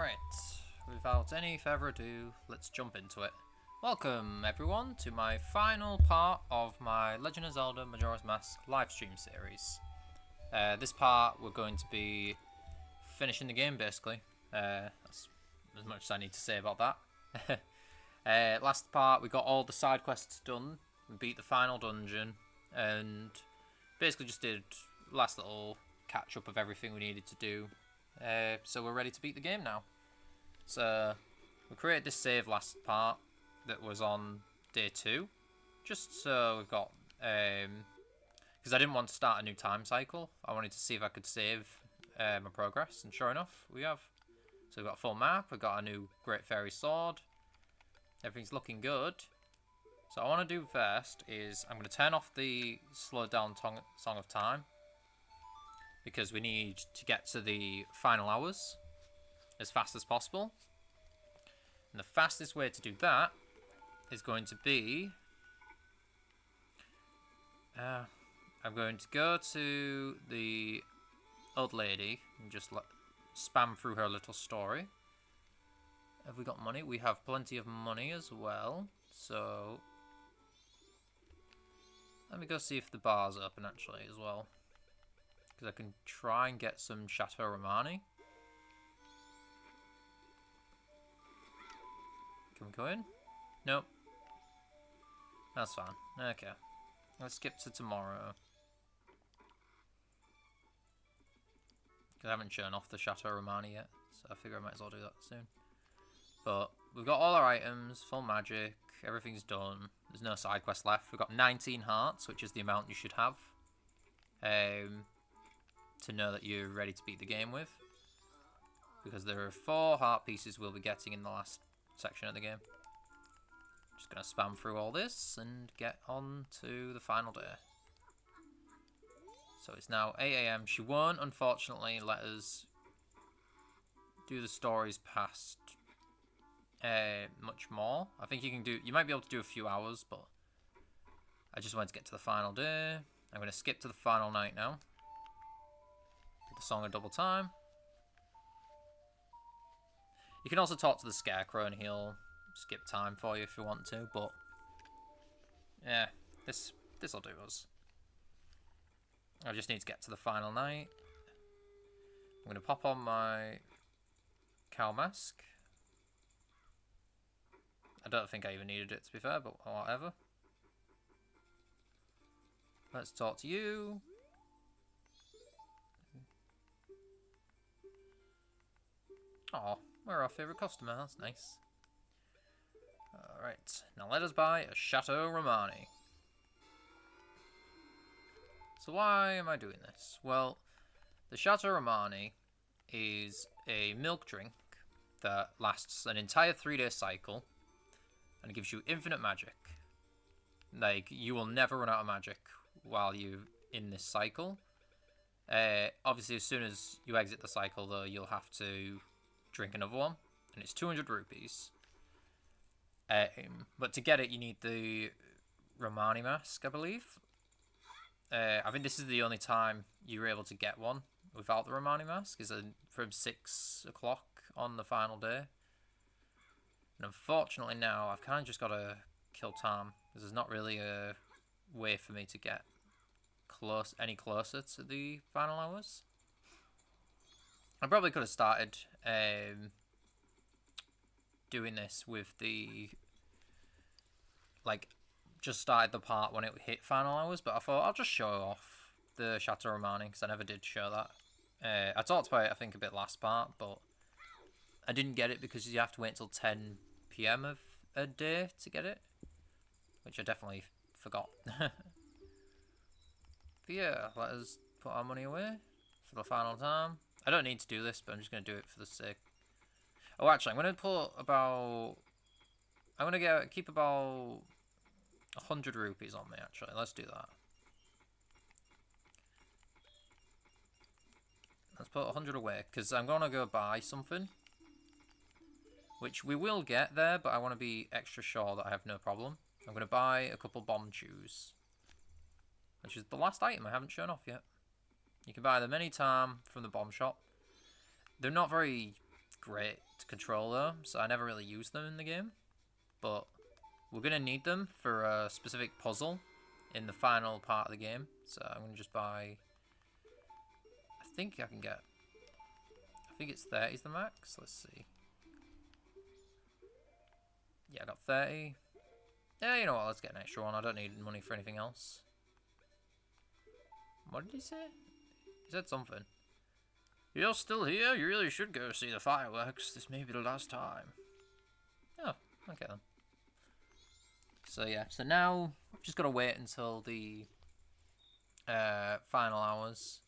Alright, without any further ado, let's jump into it. Welcome everyone to my final part of my Legend of Zelda Majora's Mask livestream series. This part we're going to be finishing the game basically. That's as much as I need to say about that. Last part we got all the side quests done, we beat the final dungeon, and basically just did last little catch up of everything we needed to do. So we're ready to beat the game now. So we created this save last part that was on day 2, just so we've got because I didn't want to start a new time cycle. I wanted to see if I could save my progress, and sure enough we have. So we've got a full map, we've got a new Great Fairy Sword, everything's looking good. So what I want to do first is I'm going to turn off the slowed down Song of Time, because we need to get to the final hours as fast as possible. And the fastest way to do that is going to be... I'm going to go to the old lady and just spam through her little story. Have we got money? We have plenty of money as well. So let me go see if the bar's open actually as well, because I can try and get some Chateau Romani. Can we go in? Nope. That's fine. Okay. Let's skip to tomorrow, because I haven't shown off the Chateau Romani yet, so I figure I might as well do that soon. But we've got all our items, full magic, everything's done. There's no side quest left. We've got 19 hearts, which is the amount you should have to know that you're ready to beat the game with, because there are 4 heart pieces we'll be getting in the last section of the game. Just gonna spam through all this and get on to the final day. So it's now 8 AM. She won't unfortunately let us do the stories past much more. I think you might be able to do a few hours, but I just wanted to get to the final day. I'm gonna skip to the final night now. The song a double time. You can also talk to the Scarecrow and he'll skip time for you if you want to, but yeah, this'll do us. I just need to get to the final night. I'm gonna pop on my cow mask. I don't think I even needed it, to be fair, but whatever. Let's talk to you. Oh, we're our favourite customer, that's nice. Alright, now let us buy a Chateau Romani. So why am I doing this? Well, the Chateau Romani is a milk drink that lasts an entire 3-day cycle, and it gives you infinite magic. Like, you will never run out of magic while you're in this cycle. Obviously, as soon as you exit the cycle, though, you'll have to drink another one, and it's 200 rupees. But to get it, you need the Romani mask, I believe. I think this is the only time you're able to get one without the Romani mask, is from 6 o'clock on the final day. And unfortunately now, I've kind of just got to kill time, because there's not really a way for me to get any closer to the final hours. I probably could have started doing this with the, just started the part when it hit final hours, but I thought I'll just show off the Chateau Romani, because I never did show that. I talked about it, I think, a bit last part, but I didn't get it because you have to wait until 10 PM of a day to get it, which I definitely forgot. But yeah, let us put our money away for the final time. I don't need to do this, but I'm just going to do it for the sake. Oh, actually, I'm going to put about... I'm going to keep about 100 rupees on me, actually. Let's do that. Let's put 100 away, because I'm going to go buy something, which we will get there, but I want to be extra sure that I have no problem. I'm going to buy a couple bomb shoes, which is the last item I haven't shown off yet. You can buy them anytime from the bomb shop. They're not very great to control though, so I never really use them in the game. But we're going to need them for a specific puzzle in the final part of the game. So I'm going to just buy... I think I can get... I think it's 30 is the max. Let's see. Yeah, I got 30. Yeah, you know what? Let's get an extra one. I don't need money for anything else. What did he say? He said something. You're still here? You really should go see the fireworks. This may be the last time. Oh, okay then. So yeah, so now I've just got to wait until the final hours.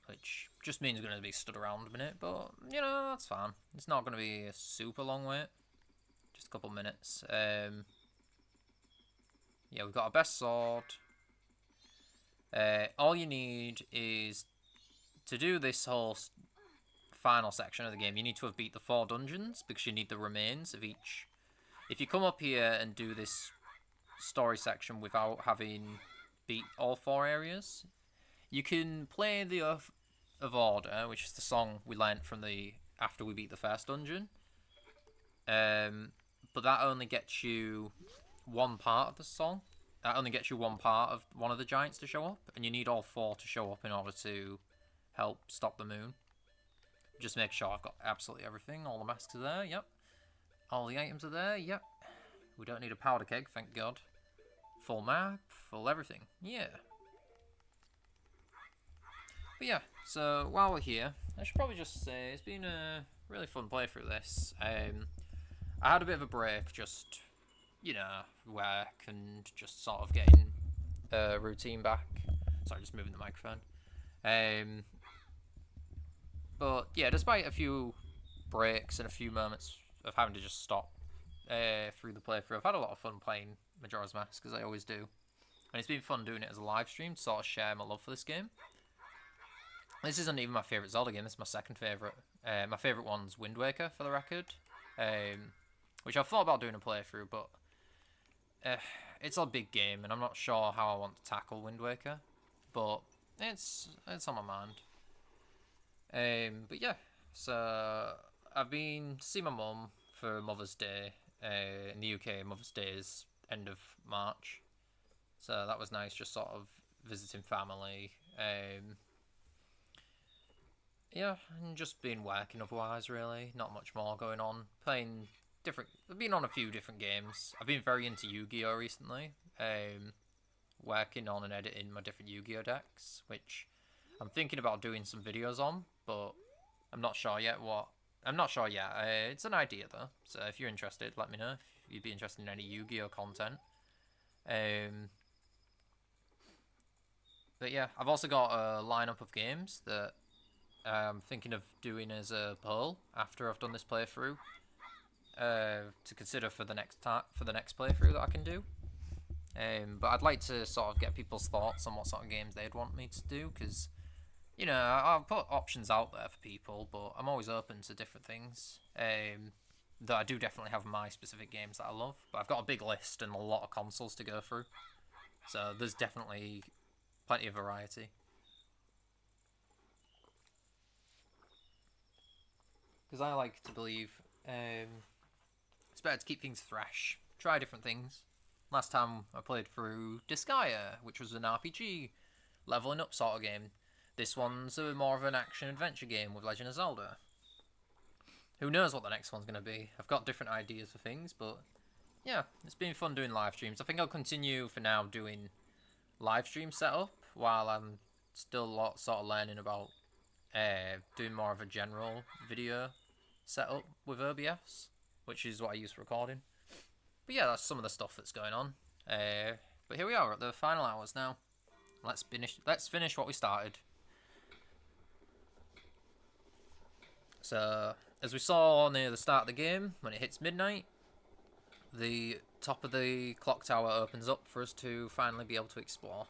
Which just means we're going to be stood around a minute, but, you know, that's fine. It's not going to be a super long wait. Just a couple minutes. Yeah, we've got our best sword. All you need is, to do this whole final section of the game, you need to have beat the 4 dungeons, because you need the remains of each. If you come up here and do this story section without having beat all 4 areas, you can play the Earth of Order, which is the song we learnt from the after we beat the first dungeon. But that only gets you one part of the song. That only gets you one part of one of the giants to show up, and you need all 4 to show up in order to help stop the moon. Just make sure I've got absolutely everything. All the masks are there, yep. All the items are there, yep. We don't need a powder keg, thank God. Full map, full everything, yeah. But yeah, so while we're here, I should probably just say it's been a really fun playthrough this. I had a bit of a break, just, you know, work and just sort of getting a routine back. Sorry, just moving the microphone. But yeah, despite a few breaks and a few moments of having to just stop through the playthrough, I've had a lot of fun playing Majora's Mask, as I always do. And it's been fun doing it as a live stream to sort of share my love for this game. This isn't even my favourite Zelda game, this is my second favourite. My favourite one's Wind Waker, for the record. Which I've thought about doing a playthrough, but it's a big game, and I'm not sure how I want to tackle Wind Waker. But it's on my mind. But yeah, so I've been to see my mum for Mother's Day. In the UK, Mother's Day is end of March. So that was nice, just sort of visiting family. Yeah, and just been working otherwise, really. Not much more going on. Playing different... I've been on a few different games. I've been very into Yu-Gi-Oh! Recently. Working on and editing my different Yu-Gi-Oh! Decks, which I'm thinking about doing some videos on, but I'm not sure yet what... I'm not sure yet. It's an idea, though. So if you're interested, let me know if you'd be interested in any Yu-Gi-Oh! Content. But yeah, I've also got a lineup of games that I'm thinking of doing as a poll after I've done this playthrough, to consider for the next playthrough that I can do. But I'd like to sort of get people's thoughts on what sort of games they'd want me to do, because, you know, I'll put options out there for people, but I'm always open to different things. Though I do definitely have my specific games that I love, but I've got a big list and a lot of consoles to go through, so there's definitely plenty of variety. Because I like to believe it's better to keep things fresh, try different things. Last time I played through Disgaea, which was an RPG, leveling up sort of game. This one's more of an action-adventure game with Legend of Zelda. Who knows what the next one's going to be. I've got different ideas for things, but yeah, it's been fun doing live streams. I think I'll continue for now doing live stream setup while I'm still sort of learning about doing more of a general video setup with OBS, which is what I use for recording. But yeah, that's some of the stuff that's going on. But here we are at the final hours now. Let's finish what we started. So, as we saw near the start of the game, when it hits midnight, the top of the clock tower opens up for us to finally be able to explore.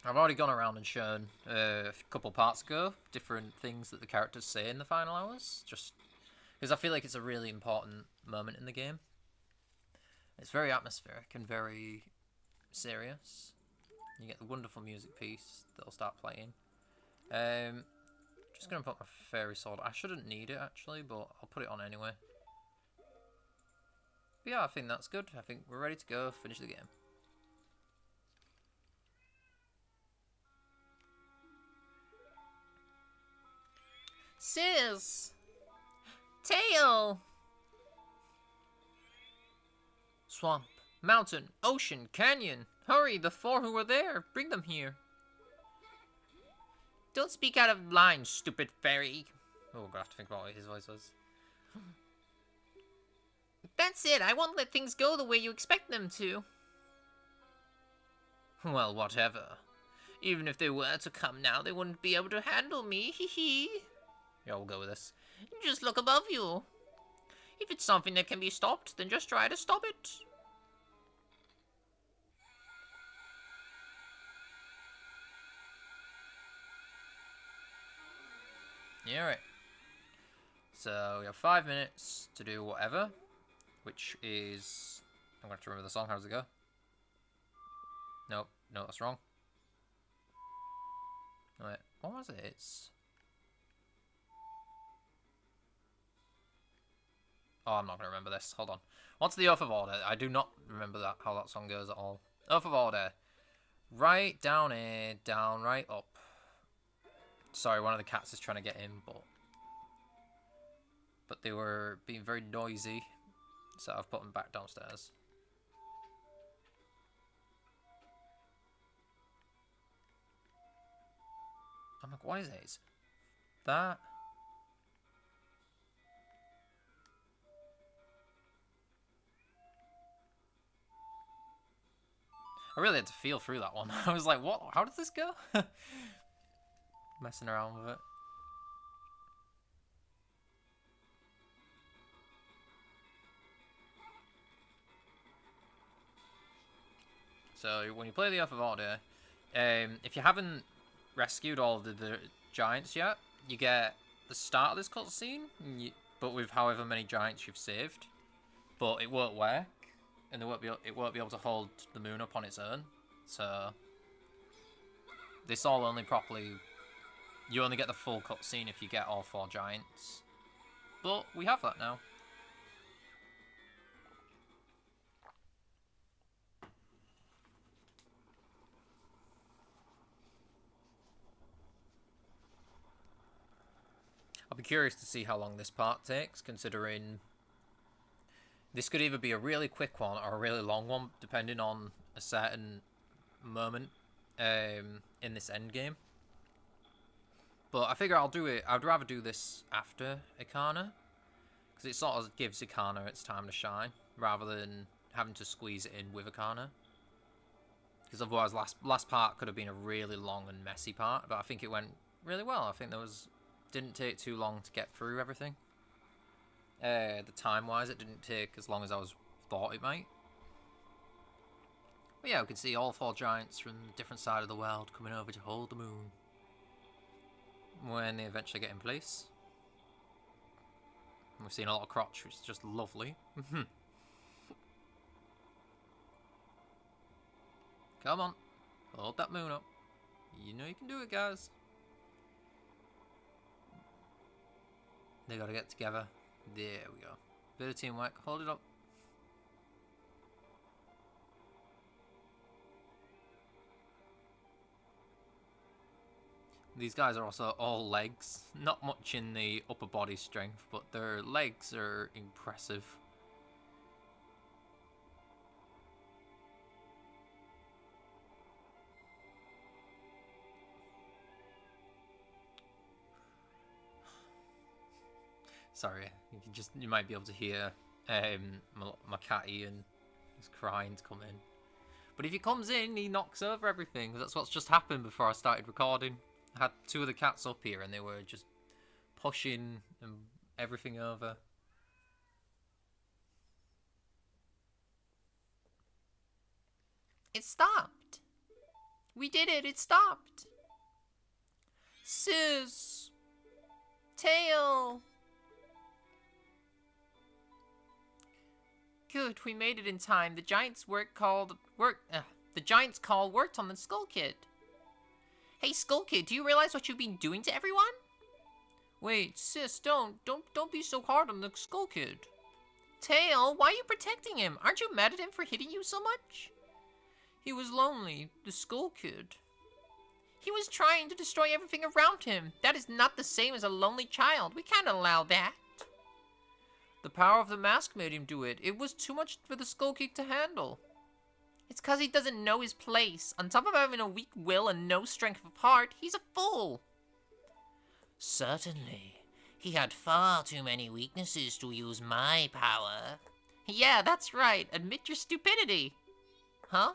I've already gone around and shown a couple parts ago different things that the characters say in the final hours, just because I feel like it's a really important moment in the game. It's very atmospheric and very serious. You get the wonderful music piece that'll start playing. Just gonna put my fairy sword. I shouldn't need it actually, but I'll put it on anyway. But yeah, I think that's good. I think we're ready to go finish the game. Sis! Tail! Swamp, mountain, ocean, canyon. Hurry, the four who were there. Bring them here. Don't speak out of line, stupid fairy. Oh, I'm gonna have to think about what his voice was. That's it. I won't let things go the way you expect them to. Well, whatever. Even if they were to come now, they wouldn't be able to handle me. Hee hee. Yeah, we'll go with this. Just look above you. If it's something that can be stopped, then just try to stop it. Yeah, right. So we have 5 minutes to do whatever, which is... I'm going to have to remember the song. How does it go? Nope. No, that's wrong. Wait, what was it? It's... Oh, I'm not going to remember this. Hold on. What's the Oath of Order? I do not remember that how that song goes at all. Oath of Order. Right down here, down, right up. Sorry, one of the cats is trying to get in, but they were being very noisy, so I've put them back downstairs. I'm like, what is it? Is that? I really had to feel through that one. I was like, what? How does this go? Messing around with it. So when you play the Oath of Order, if you haven't rescued all the giants yet, you get the start of this cutscene, but with however many giants you've saved. But it won't work, and it won't be able to hold the moon up on its own. So this all only properly... You only get the full cutscene if you get all 4 giants. But we have that now. I'll be curious to see how long this part takes, considering this could either be a really quick one or a really long one, depending on a certain moment in this end game. But I figure I'll do it. I'd rather do this after Ikana, because it sort of gives Ikana its time to shine, rather than having to squeeze it in with Ikana. Because otherwise, last part could have been a really long and messy part, but I think it went really well. I think didn't take too long to get through everything. The time-wise, it didn't take as long as I thought it might. But yeah, we can see all 4 giants from a different side of the world coming over to hold the moon. When they eventually get in place. We've seen a lot of crotch, which is just lovely. Come on. Hold that moon up. You know you can do it, guys. They gotta get together. There we go. Bit of teamwork. Hold it up. These guys are also all legs. Not much in the upper body strength, but their legs are impressive. Sorry, you might be able to hear my cat Ian is crying to come in. But if he comes in, he knocks over everything. That's what's just happened before I started recording. I had 2 of the cats up here and they were just pushing everything over. It stopped. We did it. It stopped. Sis. Tail. Good, we made it in time. The giants The giant's call worked on the Skull Kid. Hey, Skull Kid, do you realize what you've been doing to everyone? Wait, sis, don't be so hard on the Skull Kid. Tail, why are you protecting him? Aren't you mad at him for hitting you so much? He was lonely, the Skull Kid. He was trying to destroy everything around him. That is not the same as a lonely child. We can't allow that. The power of the mask made him do it. It was too much for the Skull Kid to handle. It's because he doesn't know his place. On top of having a weak will and no strength of heart, he's a fool. Certainly. He had far too many weaknesses to use my power. Yeah, that's right. Admit your stupidity. Huh?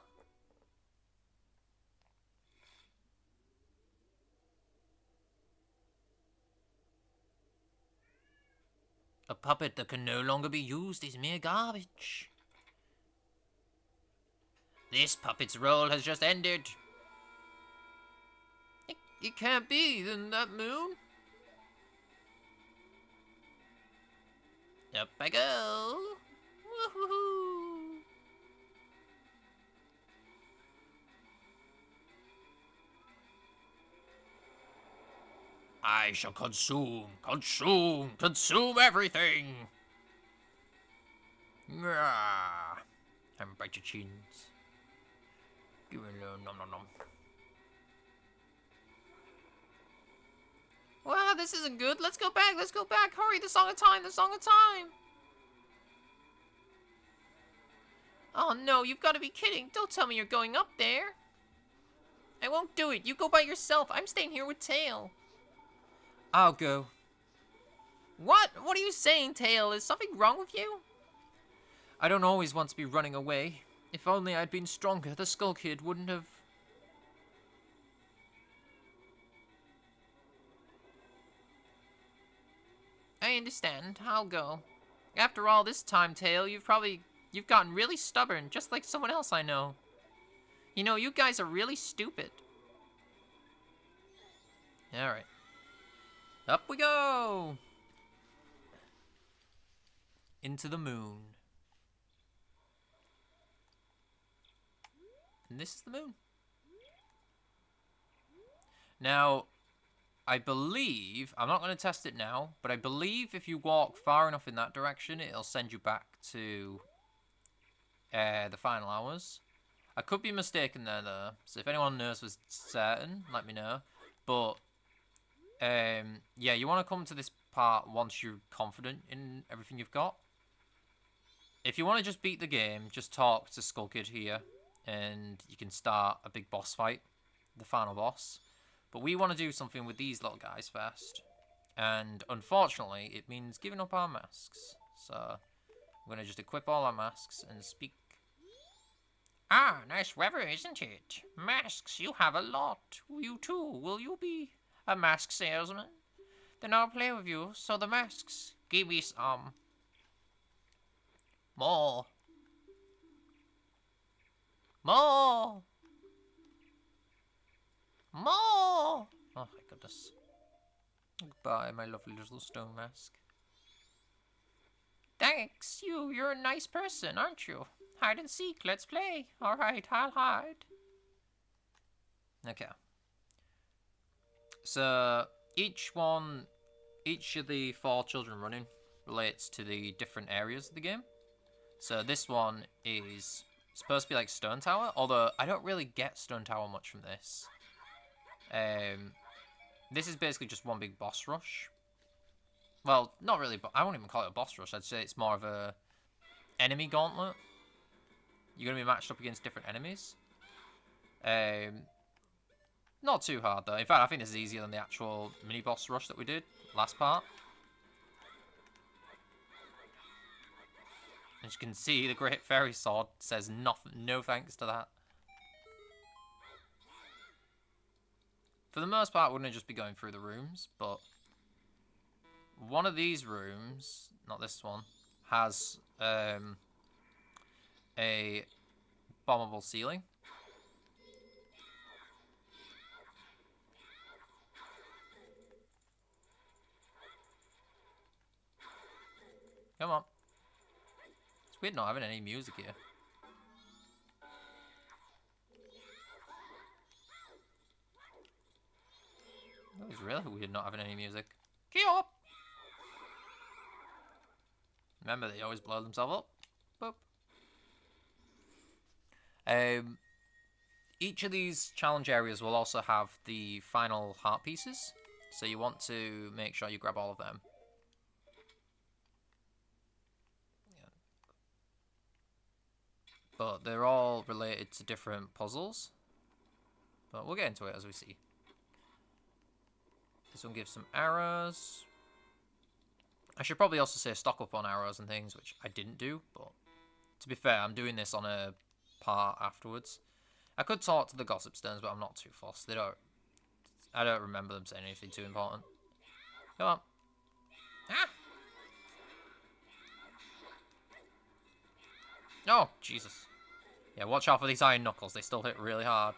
A puppet that can no longer be used is mere garbage. This puppet's role has just ended. It can't be, then that moon. Up I go. Woohoo! I shall consume everything. And bite your chins. Give it a little nom nom nom. Wow, this isn't good. Let's go back. Hurry, the Song of Time. Oh no, you've got to be kidding. Don't tell me you're going up there. I won't do it. You go by yourself. I'm staying here with Tail. I'll go. What? What are you saying, Tail? Is something wrong with you? I don't always want to be running away. If only I'd been stronger, the Skull Kid wouldn't have... I understand. I'll go. After all this time, Tail, you've gotten really stubborn, just like someone else I know. You know, you guys are really stupid. Alright. Up we go! Into the moon. And this is the moon. Now, I believe, I'm not going to test it now, but I believe if you walk far enough in that direction, it'll send you back to the final hours. I could be mistaken there, though. So if anyone knows for certain, let me know. But, yeah, you want to come to this part once you're confident in everything you've got. If you want to just beat the game, just talk to Skull Kid here, and you can start a big boss fight, the final boss. But we want to do something with these little guys first. And unfortunately, it means giving up our masks. So, we're going to just equip all our masks and speak. Ah, nice weather, isn't it? Masks, you have a lot. You too, will you be a mask salesman? Then I'll play with you, so the masks, give me some. More. More. More! Oh my goodness. Goodbye, my lovely little stone mask. Thanks, you're a nice person, aren't you? Hide and seek, let's play. Alright, I'll hide. Okay. So, each of the 4 children running relates to the different areas of the game. So this one is supposed to be like Stone Tower, although I don't really get Stone Tower much from this. This is basically just one big boss rush. Well, not really, but I won't even call it a boss rush. I'd say it's more of a enemy gauntlet. You're going to be matched up against different enemies. Not too hard, though. In fact, I think this is easier than the actual mini-boss rush that we did last part. As you can see, the Great Fairy Sword says nothing, no thanks to that. For the most part, we're going to just be going through the rooms, but one of these rooms, not this one, has a bombable ceiling. Come on. It's weird not having any music here. It was really weird not having any music. Kyo! Remember, they always blow themselves up. Boop. Each of these challenge areas will also have the final heart pieces, so you want to make sure you grab all of them. Yeah. But they're all related to different puzzles. But we'll get into it as we see. This one gives some arrows. I should probably also say stock up on arrows and things, which I didn't do, but to be fair, I'm doing this on a part afterwards. I could talk to the gossip stones, but I'm not too fussed. I don't remember them saying anything too important. Come on. Ah! Oh, Jesus. Yeah, watch out for these iron knuckles. They still hit really hard.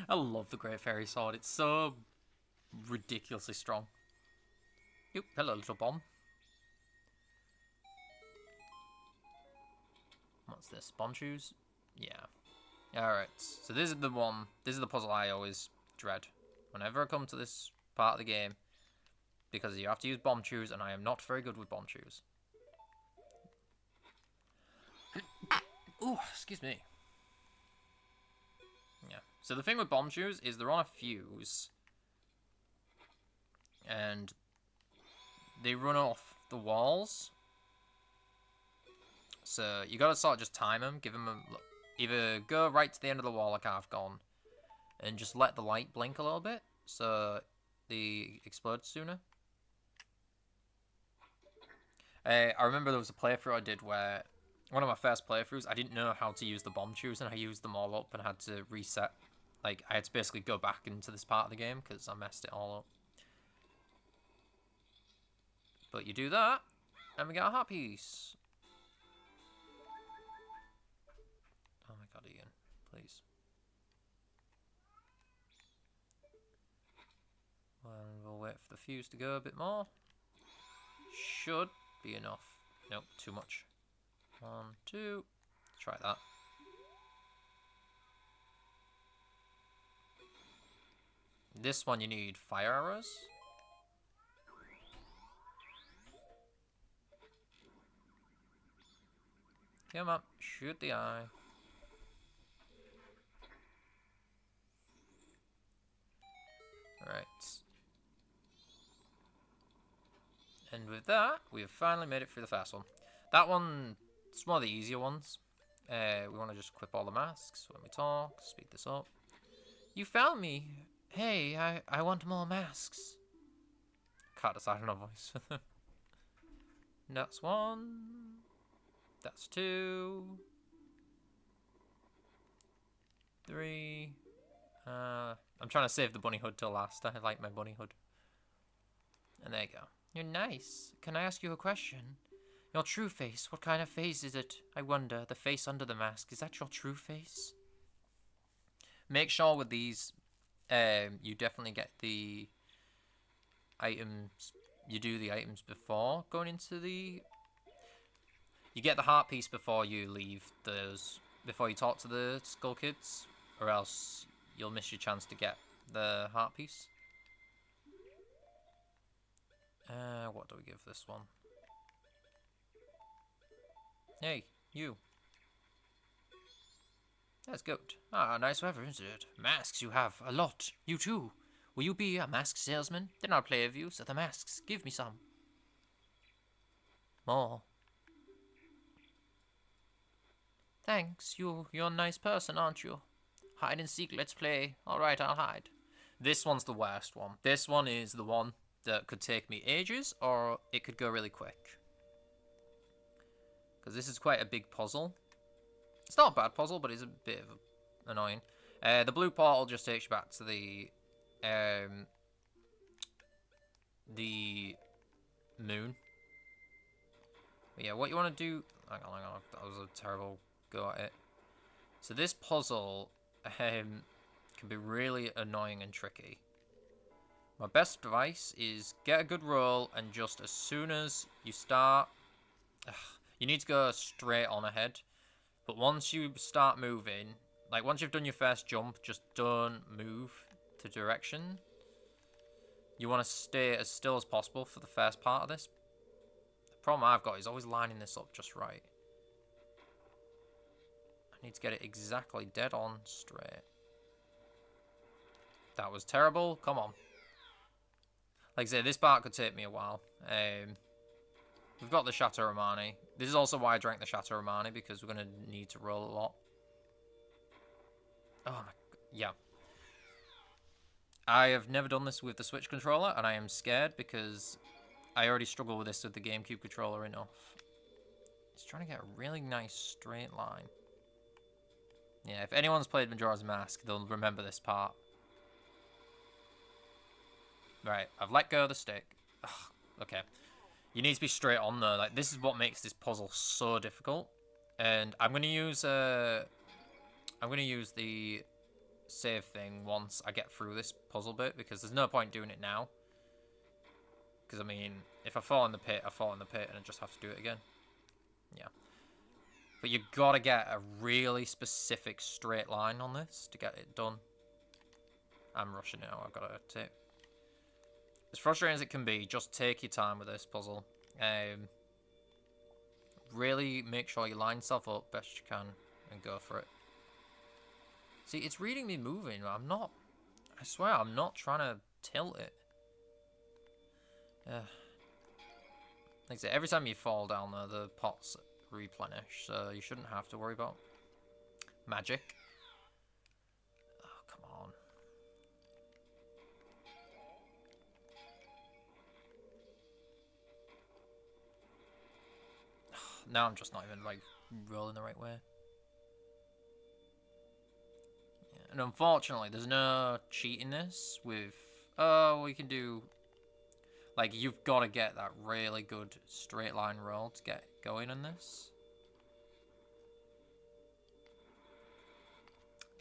I love the Great Fairy Sword. It's so ridiculously strong. Oop, hello, little bomb. What's this? Bomb shoes? Yeah. Alright, so this is the one. This is the puzzle I always dread whenever I come to this part of the game, because you have to use bomb shoes, and I am not very good with bomb shoes. Ooh, excuse me. Yeah. So the thing with bomb shoes is they're on a fuse, and they run off the walls. So you gotta sort of just time them, give them a either go right to the end of the wall like I've gone, and just let the light blink a little bit so they explode sooner. I remember there was a playthrough I did where one of my first playthroughs, I didn't know how to use the bomb shoes, and I used them all up and had to reset. Like, I had to basically go back into this part of the game because I messed it all up. But you do that, and we get a heart piece. Oh my god, Ian, please. Well, we'll wait for the fuse to go a bit more. Should be enough. Nope, too much. 1, 2. Try that. This one you need fire arrows. Come on, shoot the eye. Right. And with that, we have finally made it through the first one. That one, it's one of the easier ones. We want to just equip all the masks when we talk, speed this up. You found me. Hey, I want more masks. Can't decide on a voice. That's 1. That's 2. 3. I'm trying to save the bunny hood till last. I like my bunny hood. And there you go. You're nice. Can I ask you a question? Your true face, what kind of face is it? I wonder, the face under the mask, is that your true face? Make sure with these, you definitely get the items, you do the items before going into the... You get the heart piece before you leave those, before you talk to the Skull Kids, or else you'll miss your chance to get the heart piece. What do we give this one? Hey, you. That's good. Ah, nice weather, isn't it? Masks you have, a lot. You too. Will you be a mask salesman? Then I'll play with you, so the masks, give me some. More. Thanks, you're a nice person, aren't you? Hide and seek, let's play. Alright, I'll hide. This one's the worst one. This one is the one that could take me ages, or it could go really quick. Because this is quite a big puzzle. It's not a bad puzzle, but it's a bit of annoying. The blue portal just takes you back to the moon. But yeah, what you want to do... Hang on. That was a terrible go at it. So this puzzle can be really annoying and tricky. My best advice is get a good roll, and just as soon as you start, you need to go straight on ahead. But once you start moving, like once you've done your first jump, just don't move to direction. You want to stay as still as possible for the first part of this. The problem I've got is always lining this up just right. I need to get it exactly dead on straight. That was terrible. Come on. Like I say, this part could take me a while. We've got the Chateau Romani. This is also why I drank the Chateau Romani, because we're going to need to roll a lot. Oh my... Yeah. I have never done this with the Switch controller, and I am scared because I already struggle with this with the GameCube controller enough. It's trying to get a really nice straight line. Yeah, if anyone's played Majora's Mask, they'll remember this part. Right, I've let go of the stick. Ugh, okay. You need to be straight on though. Like, this is what makes this puzzle so difficult. And I'm gonna use the save thing once I get through this puzzle bit, because there's no point doing it now. Because I mean, if I fall in the pit, I fall in the pit, and I just have to do it again. Yeah. But you gotta get a really specific straight line on this to get it done. I'm rushing now. I've gotta take. As frustrating as it can be, just take your time with this puzzle. Really make sure you line yourself up best you can and go for it. See, it's reading me moving. I'm not... I swear, I'm not trying to tilt it. Like I said, every time you fall down there, the pots replenish, so you shouldn't have to worry about magic. Oh, come on. Now I'm just not even, like, rolling the right way. Yeah. And unfortunately, there's no cheat in this with... Oh, we can do... Like, you've got to get that really good straight line roll to get going in this.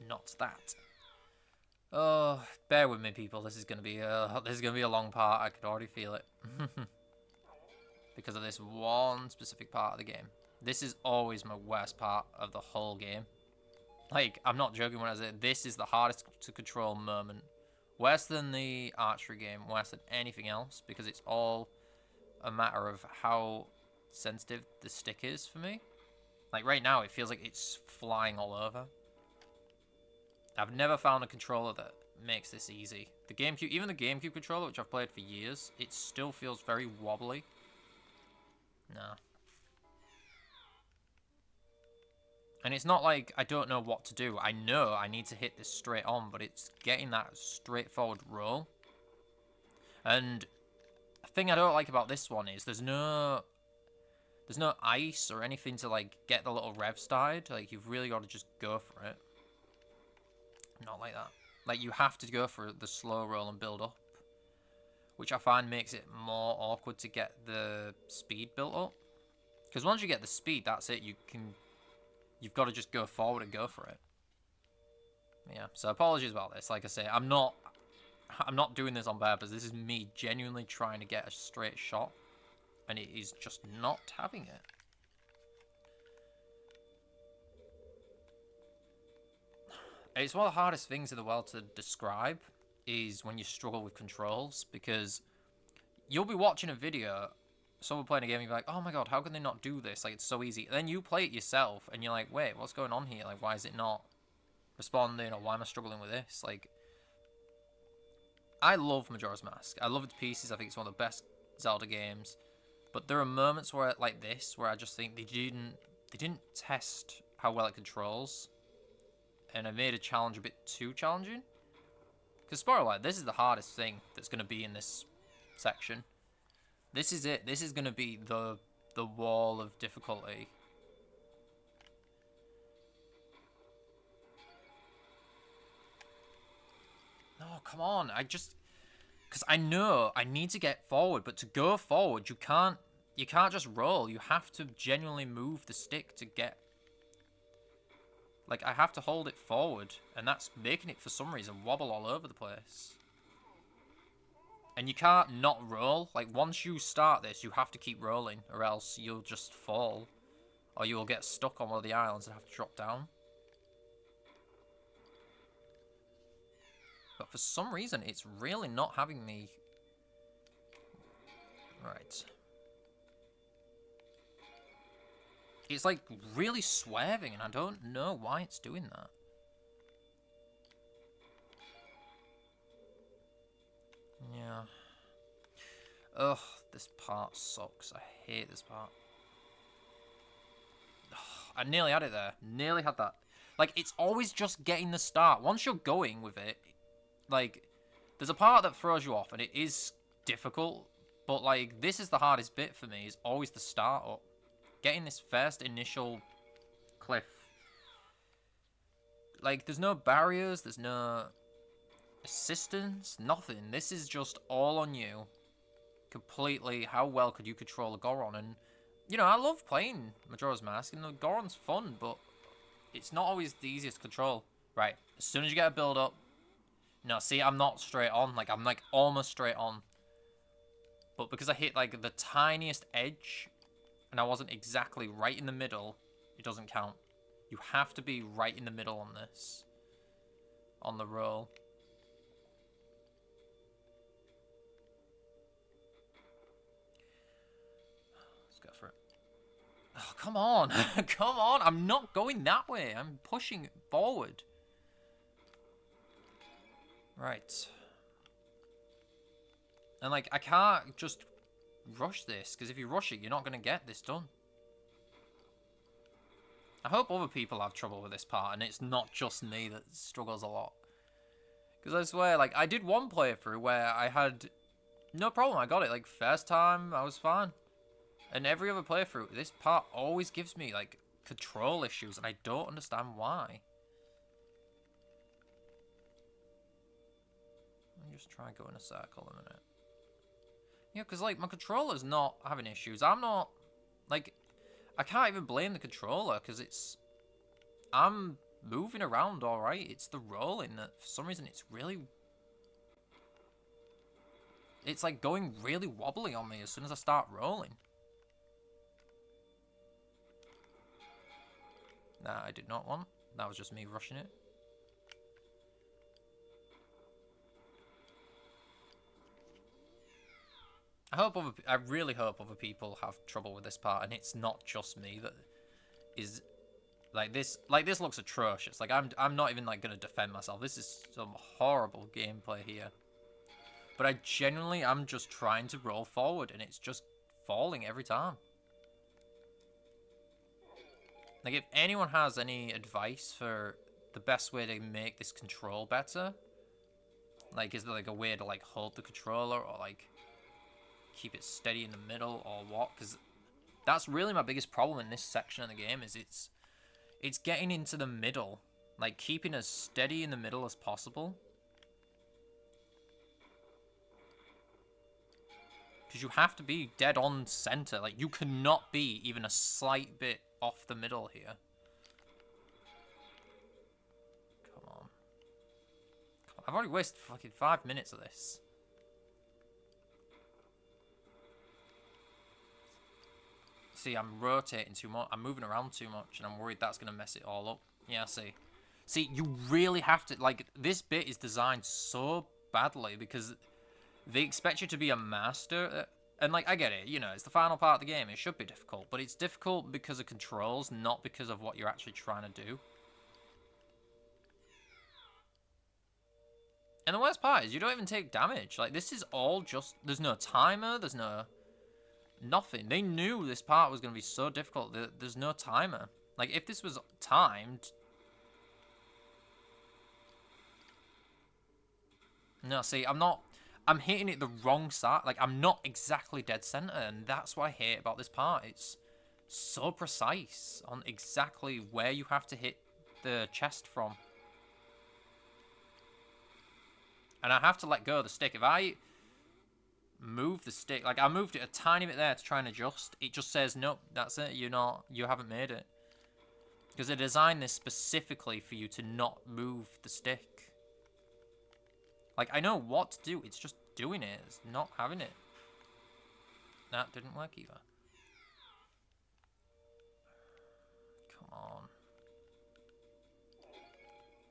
Not that. Oh, bear with me, people. This is gonna be a long part. I could already feel it. Because of this one specific part of the game. This is always my worst part of the whole game. Like, I'm not joking when I say this is the hardest to control moment. Worse than the archery game, worse than anything else, because it's all a matter of how sensitive the stick is for me. Like, right now, it feels like it's flying all over. I've never found a controller that makes this easy. The GameCube, even the GameCube controller, which I've played for years, it still feels very wobbly. No. And it's not like I don't know what to do. I know I need to hit this straight on, but it's getting that straightforward roll. And the thing I don't like about this one is there's no ice or anything to, like, get the little rev started. Like, you've really got to just go for it. Not like that. Like, you have to go for the slow roll and build up, which I find makes it more awkward to get the speed built up. Because once you get the speed, that's it. You've got to just go forward and go for it. Yeah, so apologies about this. Like I say, I'm not doing this on purpose. This is me genuinely trying to get a straight shot, and it is just not having it. It's one of the hardest things in the world to describe, is when you struggle with controls, because you'll be watching a video, someone playing a game, and you're like, oh my god, how can they not do this? Like, it's so easy. And then you play it yourself, and you're like, wait, what's going on here? Like, why is it not responding, or why am I struggling with this? Like, I love Majora's Mask. I love it to pieces. I think it's one of the best Zelda games. But there are moments where, like this, where I just think they didn't test how well it controls. And I made a challenge a bit too challenging. Because, spoiler alert, this is the hardest thing that's going to be in this section. This is it. This is going to be the wall of difficulty. No, come on. Because I know I need to get forward, but to go forward, you can't just roll. You have to genuinely move the stick to get... Like, I have to hold it forward, and that's making it, for some reason, wobble all over the place. And you can't not roll. Like, once you start this, you have to keep rolling, or else you'll just fall. Or you will get stuck on one of the islands and have to drop down. But for some reason, it's really not having me... Right. It's, like, really swerving, and I don't know why it's doing that. Yeah. Ugh, this part sucks. I hate this part. Ugh, I nearly had it there. Nearly had that. Like, it's always just getting the start. Once you're going with it, like, there's a part that throws you off, and it is difficult. But, like, this is the hardest bit for me, is always the start up. Getting this first initial cliff. Like, there's no barriers, there's no assistance, nothing. This is just all on you. Completely, how well could you control a Goron? And, you know, I love playing Majora's Mask, and the Goron's fun, but it's not always the easiest to control. Right, as soon as you get a build up. No, see, I'm not straight on. Like, I'm, like, almost straight on. But because I hit, like, the tiniest edge, and I wasn't exactly right in the middle, it doesn't count. You have to be right in the middle on this. On the roll. Let's go for it. Oh, come on. Come on. I'm not going that way. I'm pushing forward. Right. And, like, I can't just rush this, because if you rush it, you're not going to get this done. I hope other people have trouble with this part, and it's not just me that struggles a lot. Because I swear, like, I did one playthrough where I had no problem. I got it, like, first time, I was fine. And every other playthrough, this part always gives me, like, control issues, and I don't understand why. Let me just try and go in a circle a minute. Yeah, because, like, my controller's not having issues. I'm not, like, I can't even blame the controller, because it's, I'm moving around alright. It's the rolling that, for some reason, it's really, it's, like, going really wobbly on me as soon as I start rolling. Nah, I did not want. That was just me rushing it. I really hope other people have trouble with this part, and it's not just me that is like this. Like, this looks atrocious. Like, I'm not even, like, gonna defend myself. This is some horrible gameplay here. But I genuinely am just trying to roll forward, and it's just falling every time. Like, if anyone has any advice for the best way to make this control better, like, is there, like, a way to, like, hold the controller, or, like, keep it steady in the middle, or what? Because that's really my biggest problem in this section of the game, is it's getting into the middle, like, keeping as steady in the middle as possible. Because you have to be dead on center. Like, you cannot be even a slight bit off the middle here. Come on. I've already wasted fucking 5 minutes of this. See, I'm rotating too much. I'm moving around too much, and I'm worried that's going to mess it all up. Yeah, see. See, you really have to, like, this bit is designed so badly because they expect you to be a master. And, like, I get it, you know, it's the final part of the game. It should be difficult, but it's difficult because of controls, not because of what you're actually trying to do. And the worst part is you don't even take damage. Like, this is all just, there's no timer, there's no... nothing. They knew this part was going to be so difficult. There's no timer. Like, if this was timed... No, see, I'm hitting it the wrong side. Like, I'm not exactly dead center, and that's what I hate about this part. It's so precise on exactly where you have to hit the chest from. And I have to let go of the stick. If I move the stick, like, I moved it a tiny bit there to try and adjust, it just says, nope, that's it, you haven't made it. Because they designed this specifically for you to not move the stick. Like, I know what to do, it's just doing it. It's not having it. That didn't work either. Come on.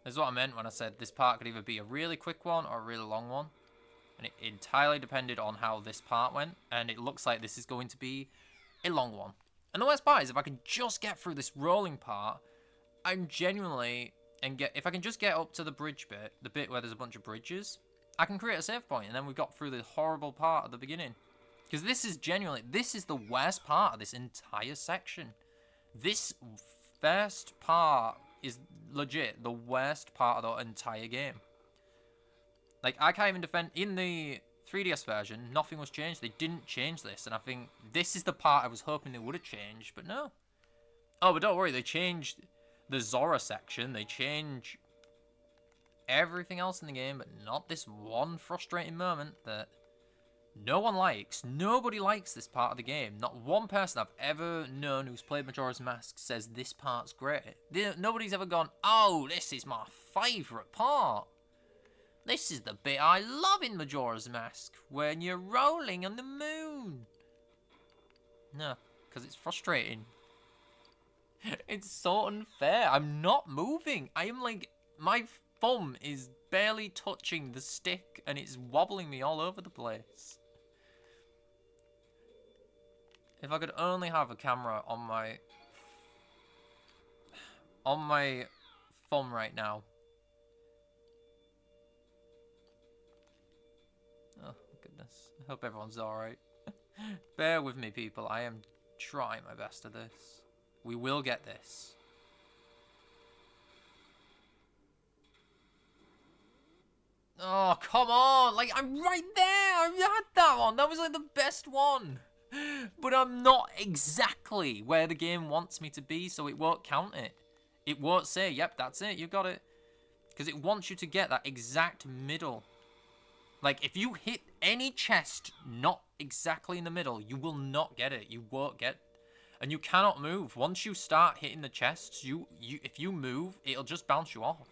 This is what I meant when I said this part could either be a really quick one or a really long one. And it entirely depended on how this part went. And it looks like this is going to be a long one. And the worst part is if I can just get through this rolling part, I'm genuinely... if I can just get up to the bridge bit, the bit where there's a bunch of bridges, I can create a save point, and then we've got through the horrible part at the beginning. Because this is genuinely, this is the worst part of this entire section. This first part is legit the worst part of the entire game. Like, I can't even defend, in the 3DS version, nothing was changed. They didn't change this, and I think this is the part I was hoping they would have changed, but no. Oh, but don't worry, they changed the Zora section, they change everything else in the game, but not this one frustrating moment that no one likes. Nobody likes this part of the game. Not one person I've ever known who's played Majora's Mask says this part's great. Nobody's ever gone, oh, this is my favourite part. This is the bit I love in Majora's Mask, when you're rolling on the moon. No, because it's frustrating. It's so unfair. I'm not moving. I am like, my thumb is barely touching the stick and it's wobbling me all over the place. If I could only have a camera on my thumb right now. Oh, goodness. I hope everyone's alright. Bear with me, people. I am trying my best at this. We will get this. Oh, come on. Like, I'm right there. I had that one. That was like the best one. But I'm not exactly where the game wants me to be, so it won't count it. It won't say, yep, that's it. You got it. Because it wants you to get that exact middle. Like, if you hit any chest not exactly in the middle, you will not get it. You won't get it. And you cannot move. Once you start hitting the chests, if you move, it'll just bounce you off.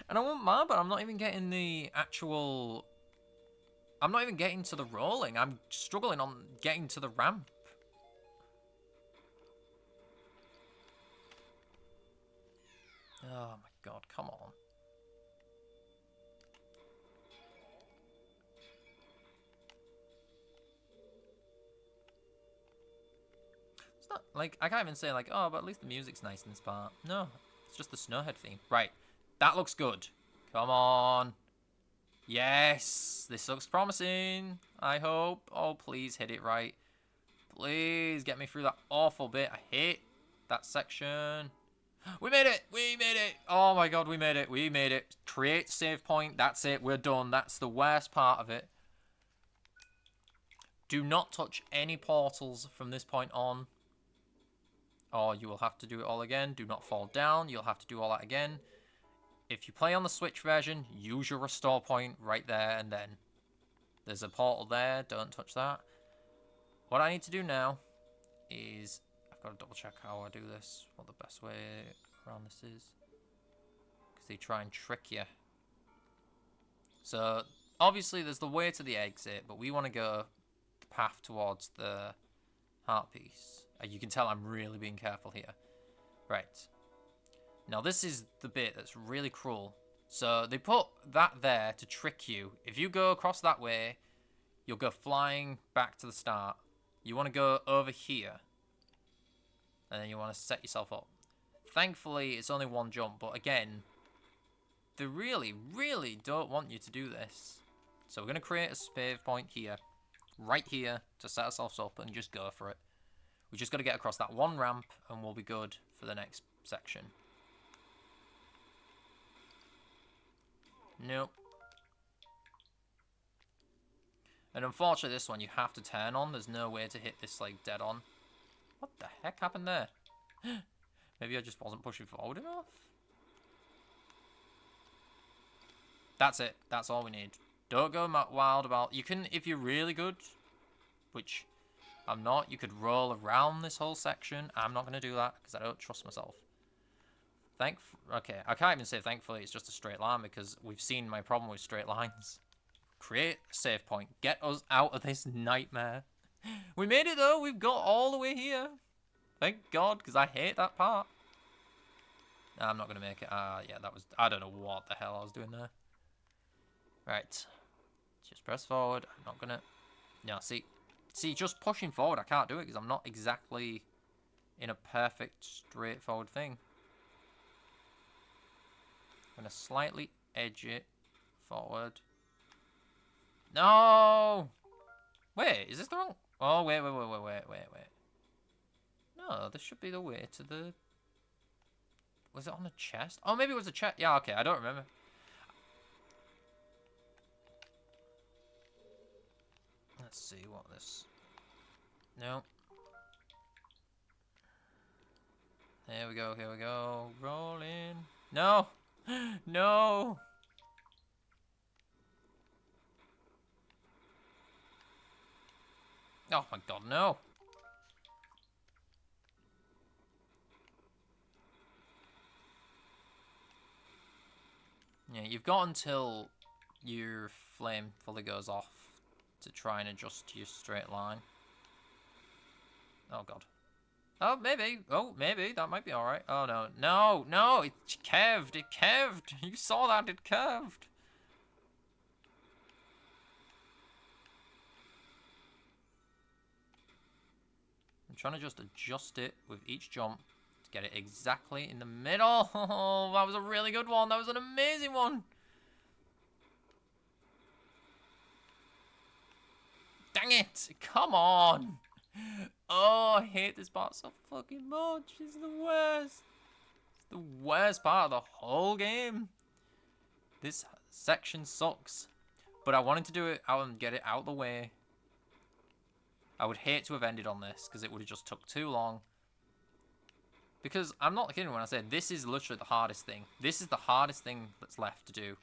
And I won't mind, but I'm not even getting the actual... I'm not even getting to the rolling. I'm struggling on getting to the ramp. Oh my god, come on. Not, like, I can't even say, like, oh, but at least the music's nice in this part. No, it's just the Snowhead theme. Right, that looks good. Come on. Yes, this looks promising. I hope. Oh, please hit it right. Please get me through that awful bit. I hate that section. We made it. We made it. Oh, my God, we made it. We made it. Create save point. That's it. We're done. That's the worst part of it. Do not touch any portals from this point on. Or you will have to do it all again. Do not fall down. You'll have to do all that again. If you play on the Switch version, use your restore point right there and then. There's a portal there. Don't touch that. What I need to do now is... I've got to double check how I do this. What the best way around this is. Because they try and trick you. So, obviously there's the way to the exit, but we want to go the path towards the heart piece. You can tell I'm really being careful here. Right. Now this is the bit that's really cruel. So they put that there to trick you. If you go across that way, you'll go flying back to the start. You want to go over here. And then you want to set yourself up. Thankfully, it's only one jump. But again, they really, really don't want you to do this. So we're going to create a save point here. Right here to set ourselves up and just go for it. We just got to get across that one ramp and we'll be good for the next section. Nope. And unfortunately this one you have to turn on. There's no way to hit this like dead on. What the heck happened there? Maybe I just wasn't pushing forward enough? That's it. That's all we need. Don't go wild about... You can, if you're really good, which... I'm not. You could roll around this whole section. I'm not going to do that because I don't trust myself. Okay, I can't even say thankfully it's just a straight line because we've seen my problem with straight lines. create a save point. Get us out of this nightmare. We made it though. We've got all the way here. Thank God, because I hate that part. Nah, I'm not going to make it. Yeah, that was... I don't know what the hell I was doing there. Right. Just press forward. I'm not going to... No, see, just pushing forward, I can't do it because I'm not exactly in a perfect, straightforward thing. I'm going to slightly edge it forward. No! Wait, is this the wrong... Oh, wait. No, this should be the way to the... Was it on the chest? Oh, maybe it was a chest. Yeah, okay, I don't remember. Let's see what this... No. Here we go, here we go. Rolling. No! No! Oh my god, no! Yeah, you've got until your flame fully goes off to try and adjust your straight line. Oh god. Oh, maybe. Oh, maybe. That might be alright. Oh, no. No, no! It curved! It curved! You saw that! It curved! I'm trying to just adjust it with each jump to get it exactly in the middle. Oh, that was a really good one. That was an amazing one. Dang it. Come on. Oh, I hate this part so fucking much. It's the worst. It's the worst part of the whole game. This section sucks. But I wanted to do it out and get it out of the way. I would hate to have ended on this because it would have just took too long. Because I'm not kidding when I say this is literally the hardest thing. This is the hardest thing that's left to do.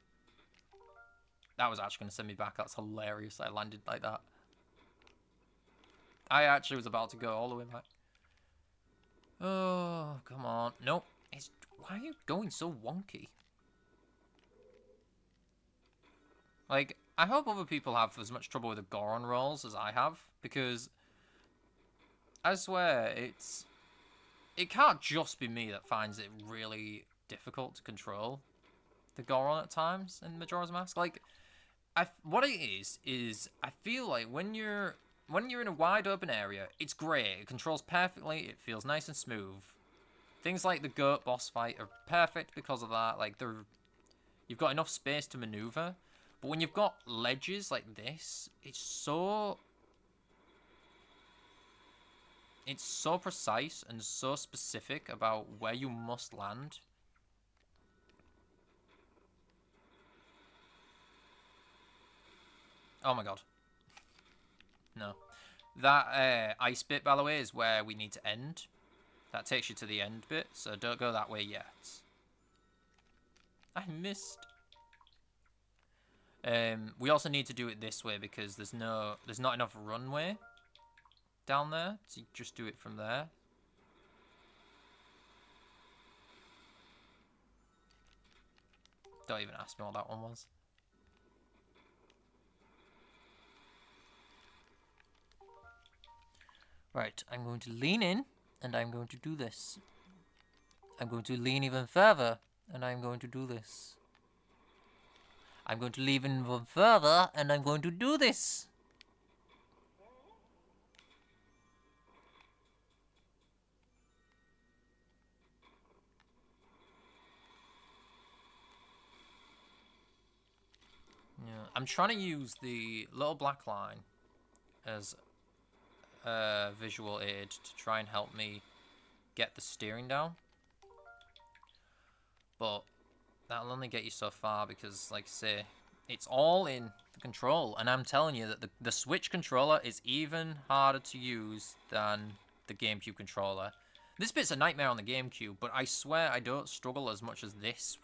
That was actually going to send me back. That's hilarious. I landed like that. I actually was about to go all the way back. Oh, come on. Nope. Why are you going so wonky? Like, I hope other people have as much trouble with the Goron rolls as I have, because I swear it can't just be me that finds it really difficult to control the Goron at times in Majora's Mask. Like, what it is I feel like when you're in a wide open area, it's great. It controls perfectly. It feels nice and smooth. Things like the goat boss fight are perfect because of that. Like, you've got enough space to maneuver. But when you've got ledges like this, it's so precise and so specific about where you must land. Oh my god. No. That ice bit, by the way, is where we need to end. That takes you to the end bit, so don't go that way yet. I missed. We also need to do it this way because there's not enough runway down there to just do it from there. Don't even ask me what that one was. Right, I'm going to lean in and I'm going to do this. I'm going to lean even further and I'm going to do this. I'm going to lean even further, and I'm going to do this. Yeah, I'm trying to use the little black line as a visual aid to try and help me get the steering down. But that'll only get you so far because, like I say, it's all in the control. And I'm telling you that the Switch controller is even harder to use than the GameCube controller. This bit's a nightmare on the GameCube, but I swear I don't struggle as much as this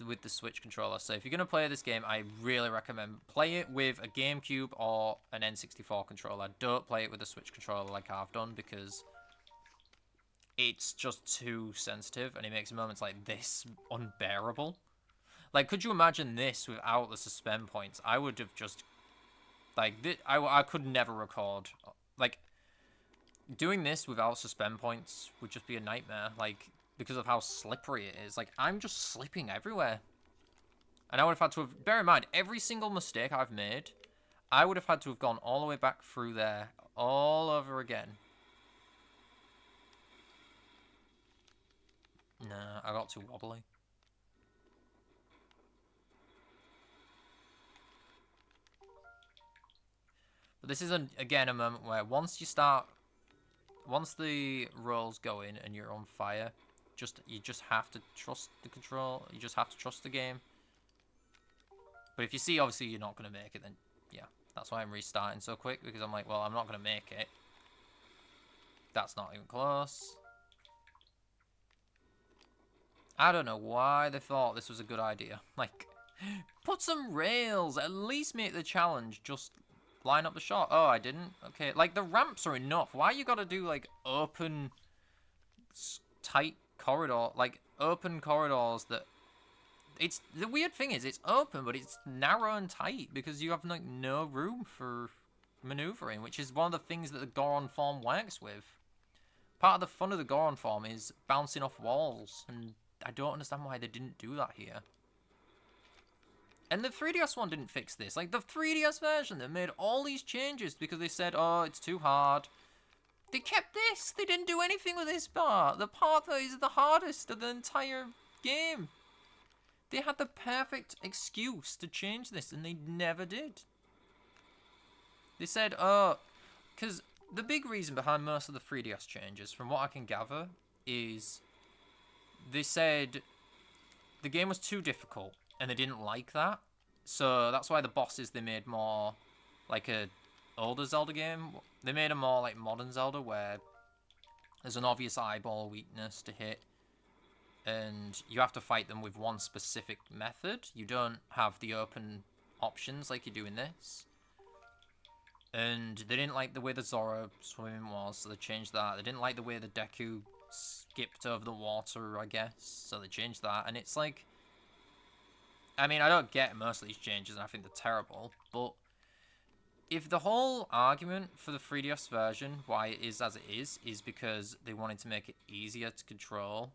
with the Switch controller. So if you're going to play this game, I really recommend play it with a GameCube or an N64 controller. Don't play it with a Switch controller like I've done because it's just too sensitive and it makes moments like this unbearable. Like, could you imagine this without the suspend points? I would have just... Like, I could never record. Like, doing this without suspend points would just be a nightmare. Like, because of how slippery it is. Like, I'm just slipping everywhere. And I would have had to have... Bear in mind, every single mistake I've made, I would have had to have gone all the way back through there. All over again. Nah, I got too wobbly. But this is, again, a moment where once the rolls go in and you're on fire, you just have to trust the control. You just have to trust the game. But if you see, obviously, you're not going to make it, then, yeah. That's why I'm restarting so quick, because I'm like, well, I'm not going to make it. That's not even close. I don't know why they thought this was a good idea. Like, put some rails. At least make the challenge just line up the shot. Oh, I didn't? Okay. Like, the ramps are enough. Why you gotta do, like, open, tight corridor? Like, open corridors that... It's... The weird thing is, it's open, but it's narrow and tight because you have, like, no room for maneuvering, which is one of the things that the Goron form works with. Part of the fun of the Goron form is bouncing off walls, and I don't understand why they didn't do that here. And the 3DS one didn't fix this. Like, the 3DS version, they made all these changes because they said, oh, it's too hard. They kept this. They didn't do anything with this part. The part that is the hardest of the entire game. They had the perfect excuse to change this, and they never did. They said, oh, because the big reason behind most of the 3DS changes, from what I can gather, is they said the game was too difficult, and they didn't like that. So that's why the bosses they made more like a older Zelda game. They made a more like modern Zelda where there's an obvious eyeball weakness to hit, and you have to fight them with one specific method. You don't have the open options like you do in this. And they didn't like the way the Zora swimming was, so they changed that. They didn't like the way the Deku skipped over the water, I guess, so they changed that. And it's like... I mean, I don't get most of these changes, and I think they're terrible, but if the whole argument for the 3DS version, why it is as it is because they wanted to make it easier to control,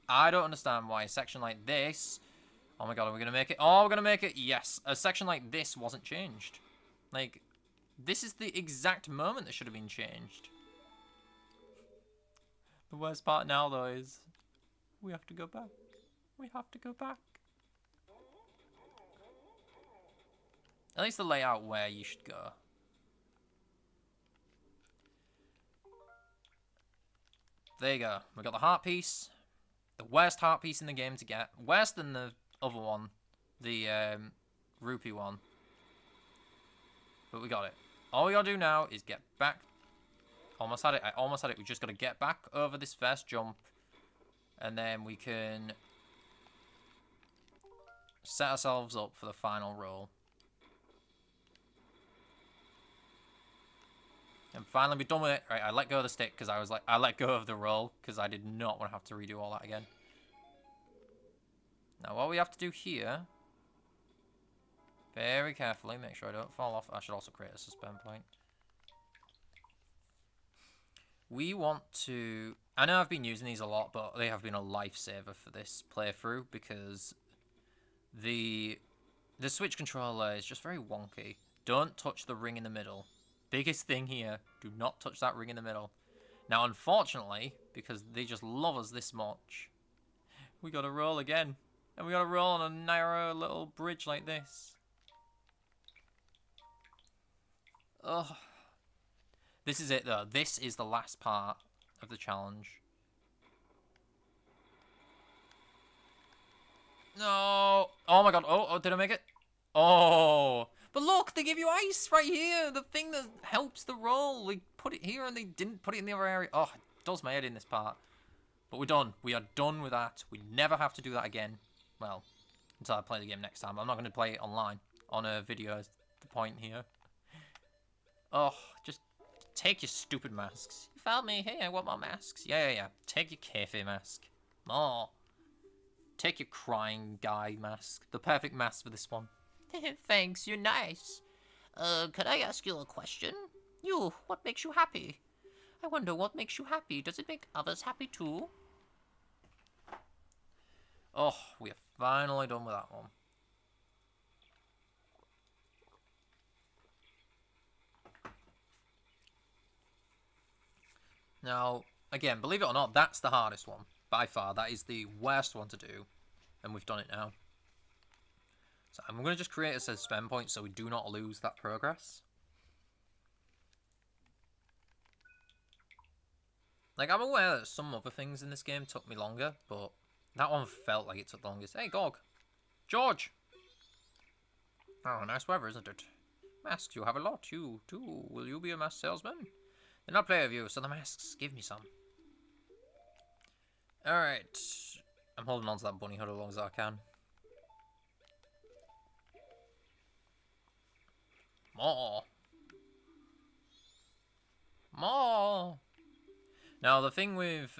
I don't understand why a section like this... Oh my god, are we going to make it? Oh, we're going to make it! Yes! A section like this wasn't changed. Like... This is the exact moment that should have been changed. The worst part now, though, is we have to go back. We have to go back. At least the layout where you should go. There you go. We got the heart piece. The worst heart piece in the game to get. Worse than the other one. The rupee one. But we got it. All we gotta do now is get back. Almost had it. I almost had it. We just gotta get back over this first jump. And then we can set ourselves up for the final roll. And finally be done with it. Right, I let go of the stick because I was like, I let go of the roll because I did not want to have to redo all that again. Now what we have to do here, very carefully, make sure I don't fall off. I should also create a suspend point. We want to... I know I've been using these a lot, but they have been a lifesaver for this playthrough because the Switch controller is just very wonky. Don't touch the ring in the middle. Biggest thing here, do not touch that ring in the middle. Now, unfortunately, because they just love us this much, we gotta roll again. And we gotta roll on a narrow little bridge like this. Ugh. This is it, though. This is the last part of the challenge. No! Oh my god. Oh, did I make it? Oh! But look, they give you ice right here. The thing that helps the roll. They put it here and they didn't put it in the other area. Oh, it does my head in this part. But we're done. We are done with that. We never have to do that again. Well, until I play the game next time. I'm not going to play it online. On a video is the point here. Oh, just take your stupid masks. You found me. Hey, I want more masks. Yeah. Take your cafe mask. More. Take your crying guy mask. The perfect mask for this one. Thanks, you're nice. Could I ask you a question? What makes you happy? I wonder what makes you happy. Does it make others happy too? Oh, we are finally done with that one. Now, again, believe it or not, that's the hardest one. By far, that is the worst one to do. And we've done it now. So I'm going to just create a suspend point so we do not lose that progress. Like, I'm aware that some other things in this game took me longer, but that one felt like it took the longest. Hey, Gog! George! Oh, nice weather, isn't it? Masks, you have a lot. You, too. Will you be a mask salesman? Then I'll play with you, so the masks, give me some. Alright. I'm holding on to that bunny hood as long as I can. More! More! Now, the thing with...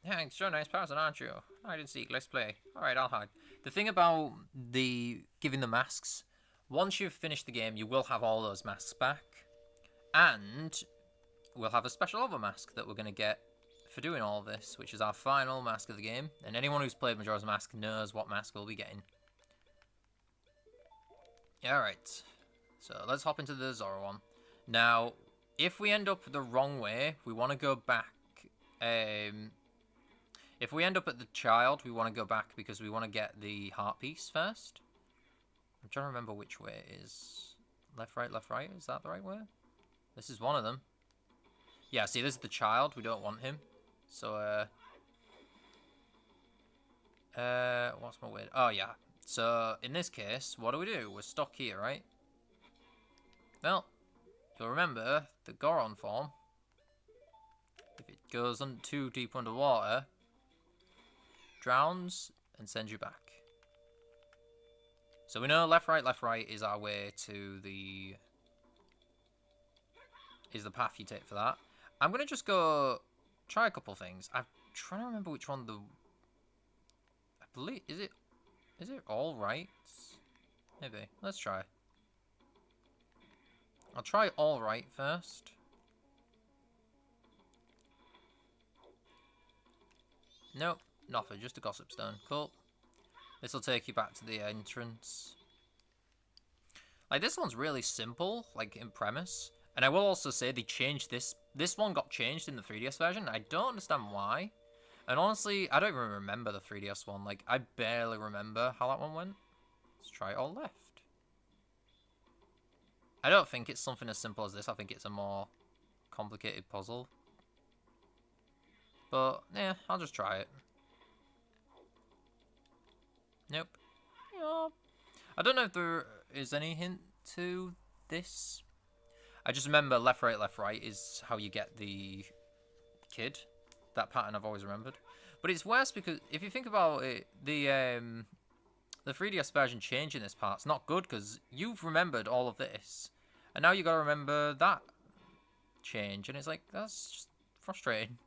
Thanks, you're a nice person, aren't you? Hide and seek, let's play. Alright, I'll hide. The thing about the giving the masks, once you've finished the game, you will have all those masks back. And we'll have a special other mask that we're going to get for doing all of this, which is our final mask of the game. And anyone who's played Majora's Mask knows what mask we'll be getting. Alright, so let's hop into the Zora one. Now, if we end up the wrong way, we want to go back. If we end up at the child, we want to go back because we want to get the heart piece first. I'm trying to remember which way it is. Left, right, is that the right way? This is one of them. Yeah, see, this is the child. We don't want him. So, what's my way? Oh, yeah. So, in this case, what do? We're stuck here, right? Well, you'll remember the Goron form. If it goes too deep underwater, drowns and sends you back. So we know left, right is our way to the... is the path you take for that. I'm going to just go try a couple things. I'm trying to remember which one the... I believe... Is it all right? Maybe. Let's try. I'll try all right first. Nope. Nothing. Just a gossip stone. Cool. This will take you back to the entrance. Like, this one's really simple, like, in premise. And I will also say they changed this. This one got changed in the 3DS version. I don't understand why. And honestly, I don't even remember the 3DS one. Like, I barely remember how that one went. Let's try it all left. I don't think it's something as simple as this. I think it's a more complicated puzzle. But, yeah, I'll just try it. Nope. Yeah. I don't know if there is any hint to this. I just remember left, right is how you get the kid. That pattern I've always remembered. But it's worse because if you think about it, the 3DS version changing this part's not good because you've remembered all of this. And now you got to remember that change. And it's like, that's just frustrating.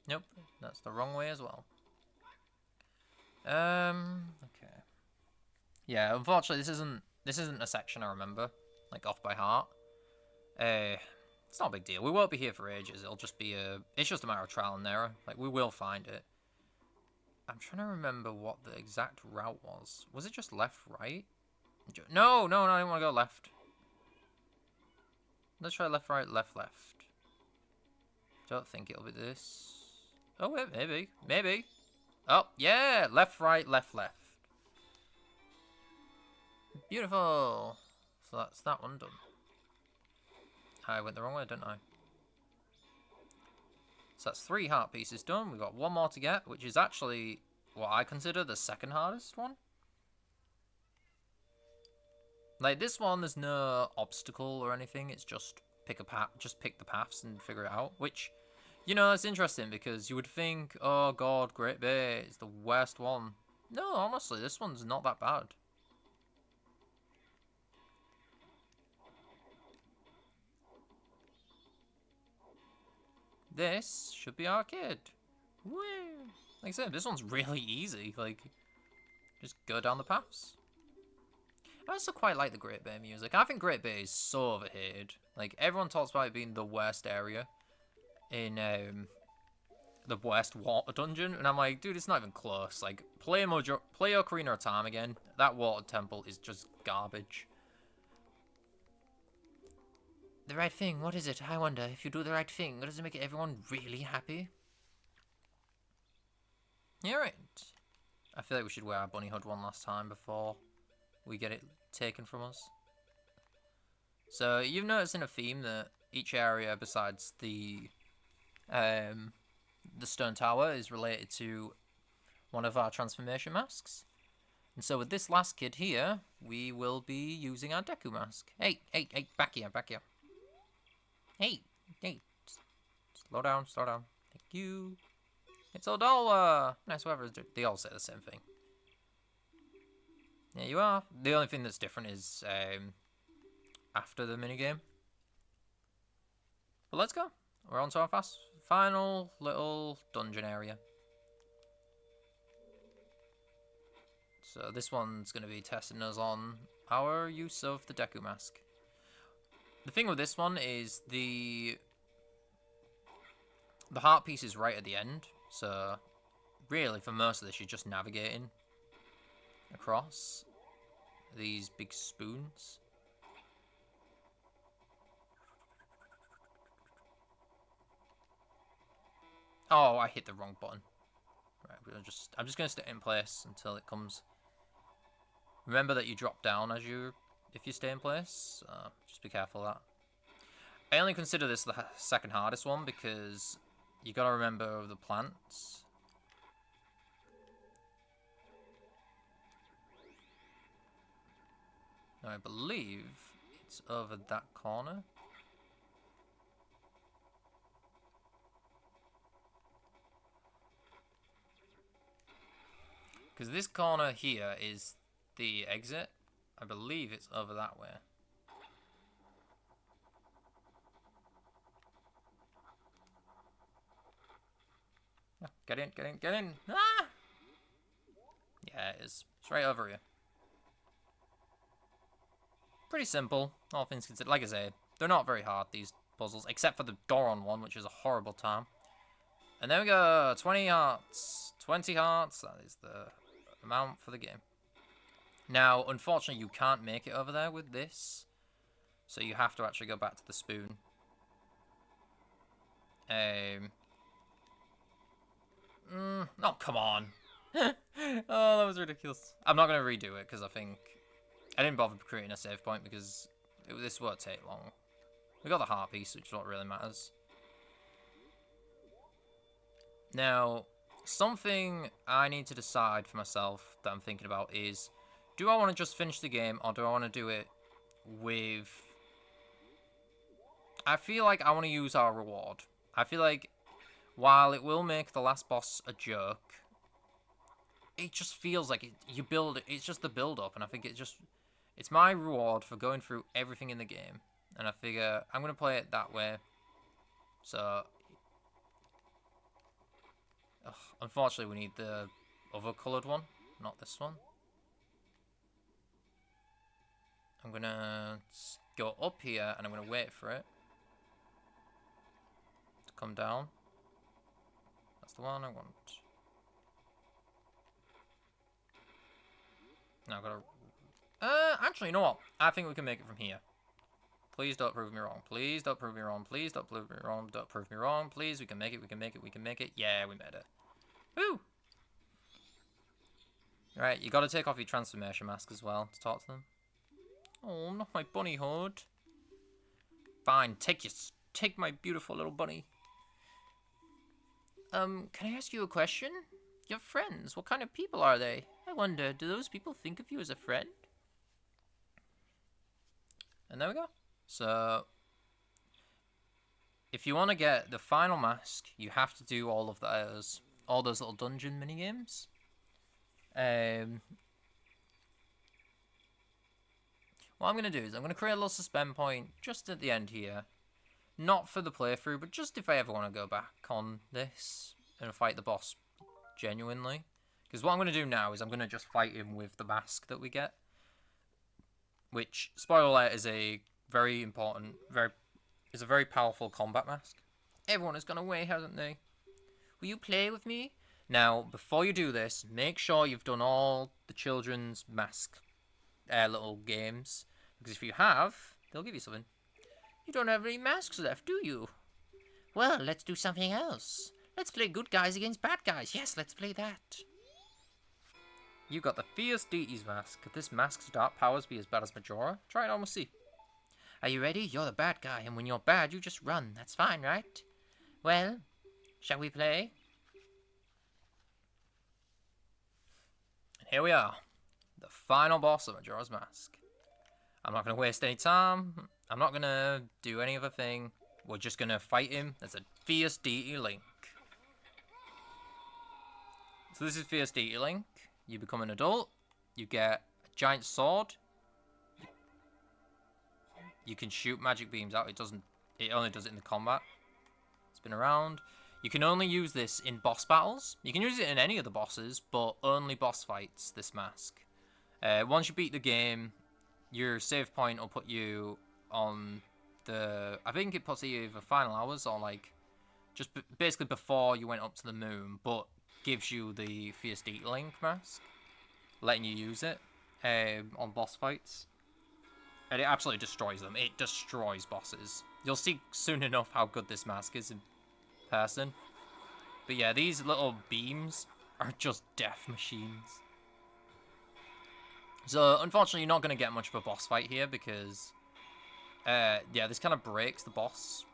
Nope, that's the wrong way as well. Okay. Yeah, unfortunately this isn't a section I remember, like off by heart. It's not a big deal. We won't be here for ages. It'll just be it's just a matter of trial and error. Like, we will find it. I'm trying to remember what the exact route was. Was it just left, right? No, I didn't want to go left. Let's try left, right, left. Don't think it'll be this. Oh, wait, maybe. Oh, yeah, left, right, left. Beautiful. So that's that one done. I went the wrong way, didn't I? So that's 3 heart pieces done. We've got 1 more to get, which is actually what I consider the second hardest one. Like, this one, there's no obstacle or anything. It's just pick the paths and figure it out. Which, you know, it's interesting because you would think, oh god, Great Bay is the worst one. No, honestly, this one's not that bad. this should be arcade. Woo! Like I said, this one's really easy. Like, just go down the paths. I also quite like the Great Bay music. I think Great Bay is so overhated. Like, everyone talks about it being the worst area in the West Water Dungeon, and I'm like, dude, it's not even close. Like, play Ocarina of Time again. That water temple is just garbage. The right thing, what is it? I wonder, if you do the right thing, does it make everyone really happy? Yeah, right. I feel like we should wear our bunny hood one last time before we get it taken from us. So, you've noticed in a theme that each area besides the stone tower is related to one of our transformation masks. And so with this last kid here, we will be using our Deku mask. Hey, back here. Hey, slow down. Thank you. It's Odawa. Nice weather. They all say the same thing. There you are. The only thing that's different is after the minigame. But let's go. We're on to our final little dungeon area. So this one's going to be testing us on our use of the Deku mask. The thing with this one is the heart piece is right at the end. So really for most of this you're just navigating across these big spoons. Oh, I hit the wrong button. Right, I'm just gonna stay in place until it comes. Remember that you drop down if you stay in place. Just be careful of that. I only consider this the second hardest one because you gotta remember the plants. Now I believe it's over that corner. Because this corner here is the exit. I believe it's over that way. Oh, get in. Ah! Yeah, it is. It's right over here. Pretty simple, all things considered. Like I say, they're not very hard, these puzzles, except for the Doron one, which is a horrible time. And there we go, 20 hearts. 20 hearts, that is the amount for the game. Now, unfortunately, you can't make it over there with this. So you have to actually go back to the spoon. Oh, come on. Oh, that was ridiculous. I'm not going to redo it because I think I didn't bother creating a save point because this won't take long. We got the heart piece, which is what really matters. Now, something I need to decide for myself that I'm thinking about is, do I want to just finish the game or do I want to do it with... I feel like I want to use our reward. I feel like while it will make the last boss a joke, it just feels like it's just the build-up, and I think it's my reward for going through everything in the game, and I figure I'm going to play it that way. So, unfortunately we need the other coloured one, not this one. I'm going to go up here, and I'm going to wait for it to come down. That's the one I want. Now I've got to... actually, you know what? I think we can make it from here. Please don't prove me wrong. Please don't prove me wrong. Please don't prove me wrong. Don't prove me wrong. Please, we can make it. We can make it. We can make it. Yeah, we made it. Woo! Right, you got to take off your transformation mask as well to talk to them. Oh, not my bunny hood. Fine, take my beautiful little bunny. Can I ask you a question? Your friends, what kind of people are they? I wonder, do those people think of you as a friend? And there we go. So, if you want to get the final mask, you have to do all those little dungeon minigames. What I'm going to do is I'm going to create a little suspend point just at the end here. not for the playthrough, but just if I ever want to go back on this and fight the boss genuinely. Because what I'm going to do now is I'm going to just fight him with the mask that we get. Which, spoiler alert, is a very important, is a very powerful combat mask. Everyone has gone away, hasn't they? Will you play with me? Now, before you do this, make sure you've done all the children's mask little games. Because if you have, they'll give you something. You don't have any masks left, do you? Well, let's do something else. Let's play good guys against bad guys. Yes, let's play that. You got the Fierce Deity's mask. Could this mask's dark powers be as bad as Majora? Try it on, we'll see. Are you ready? You're the bad guy, and when you're bad, you just run. That's fine, right? Well, shall we play? And here we are. The final boss of Majora's Mask. I'm not going to waste any time. I'm not going to do any other thing. We're just going to fight him as a Fierce Deity Link. So this is Fierce Deity Link. You become an adult. You get a giant sword. You can shoot magic beams out. It only does it in the combat. Spin around. You can only use this in boss battles. You can use it in any of the bosses, but only boss fights, this mask. Once you beat the game, your save point will put you on the... I think it puts you either final hours or like... just basically before you went up to the moon, but gives you the Fierce Deity Link mask. Letting you use it on boss fights. And it absolutely destroys them. It destroys bosses. You'll see soon enough how good this mask is in person. But yeah, these little beams are just death machines. So, unfortunately, you're not going to get much of a boss fight here because... yeah, this kind of breaks the boss.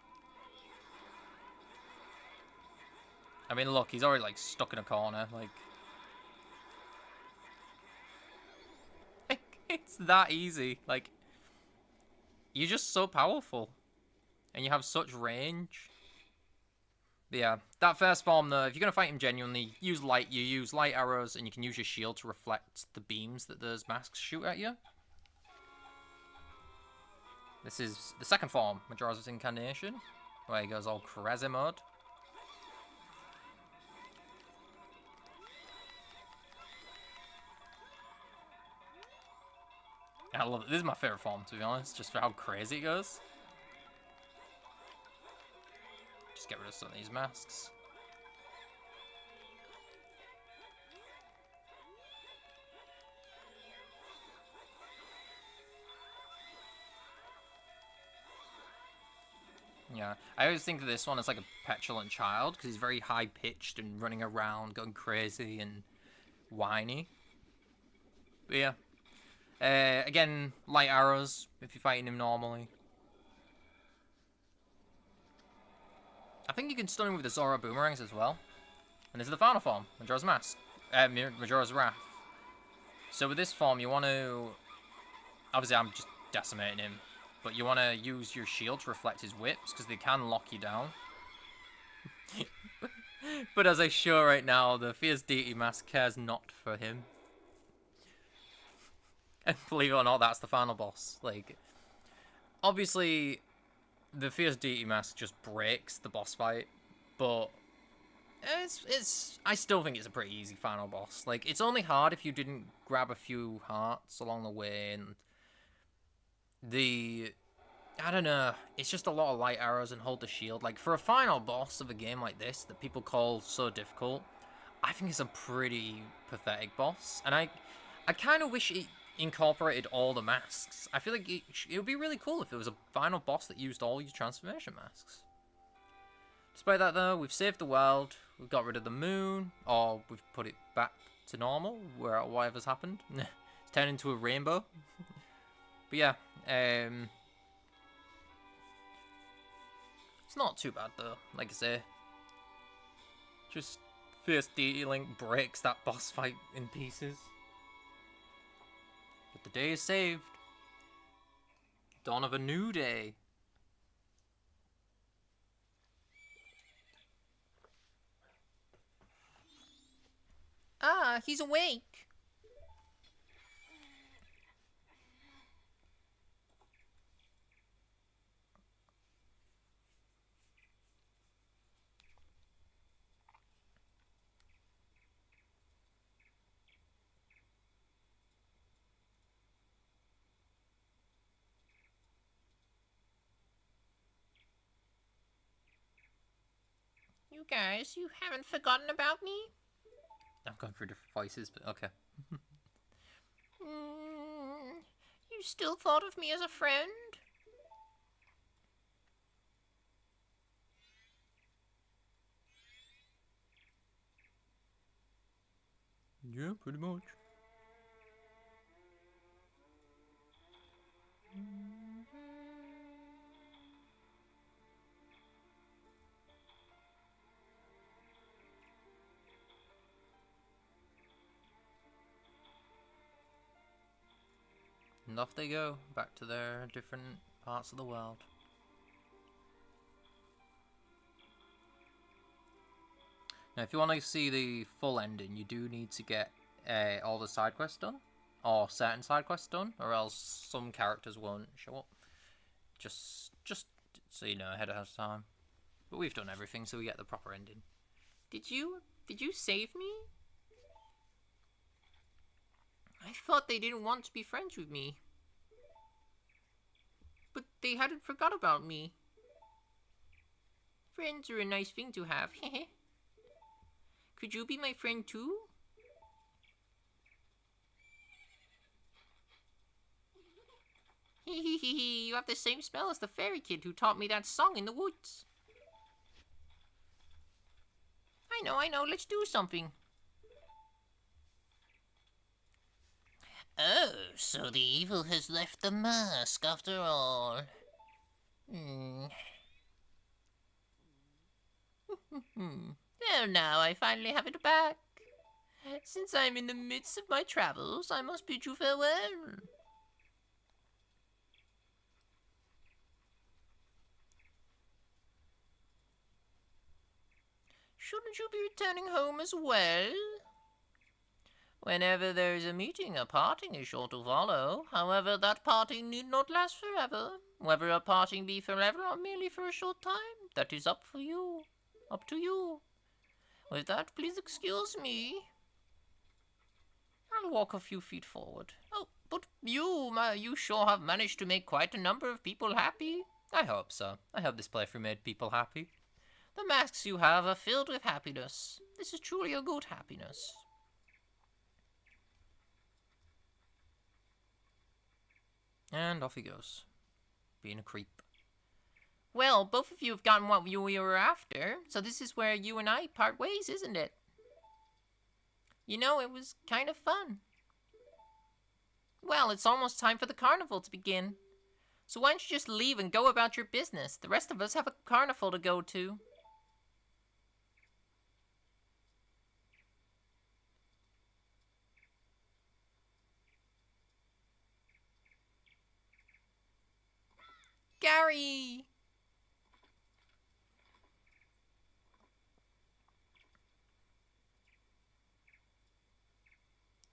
I mean, look, he's already, like, stuck in a corner. Like, it's that easy. Like, you're just so powerful. And you have such range. But yeah, that first form, though, if you're going to fight him genuinely, you use light arrows, and you can use your shield to reflect the beams that those masks shoot at you. This is the second form, Majora's Incarnation, where he goes all crazy mode. I love it. This is my favorite form, to be honest, just for how crazy it goes. Just get rid of some of these masks. Yeah, I always think of this one as like a petulant child, because he's very high-pitched and running around, going crazy and whiny. But yeah. Again, light arrows if you're fighting him normally. I think you can stun him with the Zora boomerangs as well. And this is the final form, Majora's Mask. Majora's Wrath. So with this form, you want to... Obviously, I'm just decimating him. But you want to use your shield to reflect his whips, because they can lock you down. But as I show right now, the Fierce Deity Mask cares not for him. And believe it or not, that's the final boss. Like, obviously, the Fierce Deity Mask just breaks the boss fight, but I still think it's a pretty easy final boss. Like, it's only hard if you didn't grab a few hearts along the way, and I don't know, it's just a lot of light arrows and hold the shield. Like, for a final boss of a game like this that people call so difficult, I think it's a pretty pathetic boss. And I kind of wish it incorporated all the masks. I feel like it would be really cool if there was a final boss that used all your transformation masks. Despite that, though, we've saved the world, we've got rid of the moon, or we've put it back to normal, where whatever's happened. It's turned into a rainbow. But yeah, it's not too bad, though, like I say. Just Fierce Deity Link breaks that boss fight in pieces. But the day is saved. Dawn of a new day. Ah, he's awake. You guys, you haven't forgotten about me? I'm going through different voices, but okay. You still thought of me as a friend? Yeah, pretty much. And off they go, back to their different parts of the world. Now, if you want to see the full ending, you do need to get all the side quests done, or certain side quests done, or else some characters won't show up. Just so you know ahead of time. But we've done everything, so we get the proper ending. Did you save me? I thought they didn't want to be friends with me. But they hadn't forgot about me. Friends are a nice thing to have, hehe. Could you be my friend too? Hehehe, you have the same smell as the fairy kid who taught me that song in the woods. I know, let's do something. Oh, so the evil has left the mask after all. Well, now I finally have it back. Since I'm in the midst of my travels, I must bid you farewell. Shouldn't you be returning home as well? Whenever there is a meeting, a parting is sure to follow. However, that parting need not last forever. Whether a parting be forever or merely for a short time, that is up to you. With that, please excuse me. I'll walk a few feet forward. Oh, but you sure have managed to make quite a number of people happy. I hope so. I hope this playthrough made people happy. The masks you have are filled with happiness. This is truly a good happiness. And off he goes, being a creep. Well, both of you have gotten what you were after, so this is where you and I part ways, isn't it? You know, it was kind of fun. Well, it's almost time for the carnival to begin. So why don't you just leave and go about your business? The rest of us have a carnival to go to. Gary!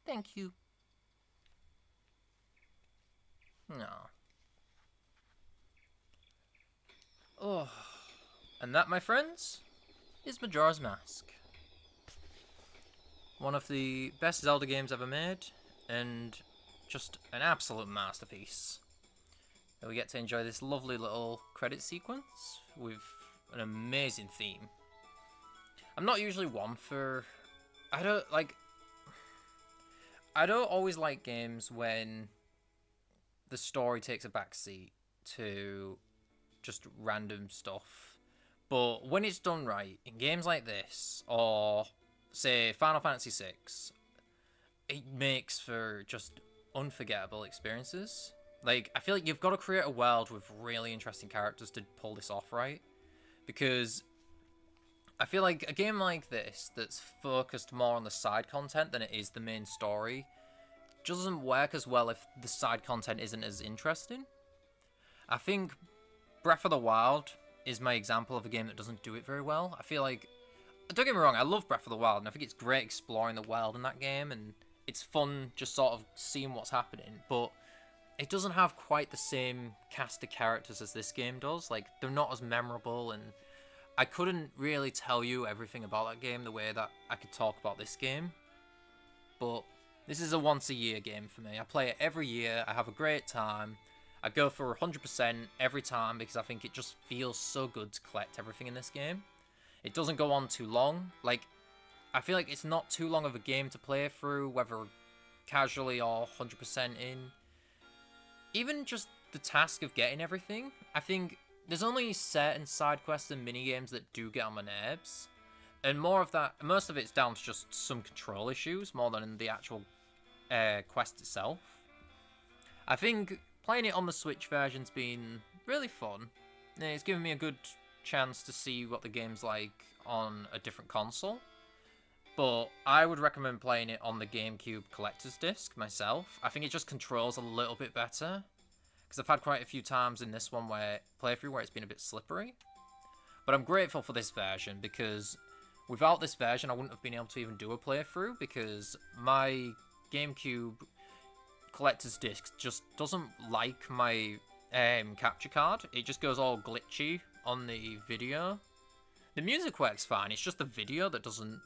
Thank you. No. Oh. And that, my friends, is Majora's Mask. One of the best Zelda games ever made, and just an absolute masterpiece. And we get to enjoy this lovely little credit sequence with an amazing theme. I'm not usually one for... I don't always like games when the story takes a backseat to just random stuff. But when it's done right, in games like this, or say Final Fantasy VI, it makes for just unforgettable experiences. Like, I feel like you've got to create a world with really interesting characters to pull this off right. Because I feel like a game like this, that's focused more on the side content than it is the main story, doesn't work as well if the side content isn't as interesting. I think Breath of the Wild is my example of a game that doesn't do it very well. I feel like, don't get me wrong, I love Breath of the Wild, and I think it's great exploring the world in that game, and it's fun just sort of seeing what's happening, but it doesn't have quite the same cast of characters as this game does. Like, they're not as memorable, and I couldn't really tell you everything about that game the way that I could talk about this game. But this is a once-a-year game for me. I play it every year, I have a great time. I go for 100% every time because I think it just feels so good to collect everything in this game. It doesn't go on too long. Like, I feel like it's not too long of a game to play through, whether casually or 100% in. Even just the task of getting everything, I think there's only certain side quests and mini games that do get on my nerves. And most of it's down to just some control issues, more than in the actual quest itself. I think playing it on the Switch version's been really fun. It's given me a good chance to see what the game's like on a different console. But I would recommend playing it on the GameCube Collector's Disc myself. I think it just controls a little bit better. Because I've had quite a few times in this one playthrough where it's been a bit slippery. But I'm grateful for this version, because without this version I wouldn't have been able to even do a playthrough, because my GameCube Collector's Disc just doesn't like my capture card. It just goes all glitchy on the video. The music works fine, it's just the video that doesn't.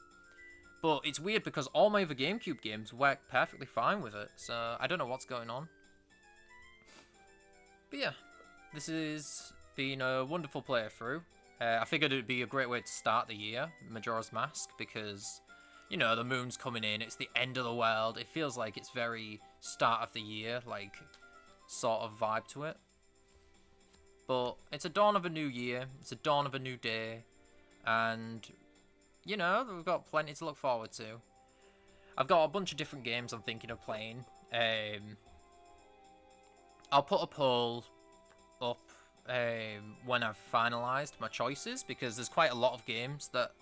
But it's weird because all my other GameCube games work perfectly fine with it, so I don't know what's going on. But yeah, this has been a wonderful playthrough. I figured it'd be a great way to start the year, Majora's Mask, because, you know, the moon's coming in, it's the end of the world, it feels like it's very start of the year, like, sort of vibe to it. But it's a dawn of a new year, it's a dawn of a new day, and, you know, we've got plenty to look forward to. I've got a bunch of different games I'm thinking of playing. I'll put a poll up when I've finalised my choices, because there's quite a lot of games that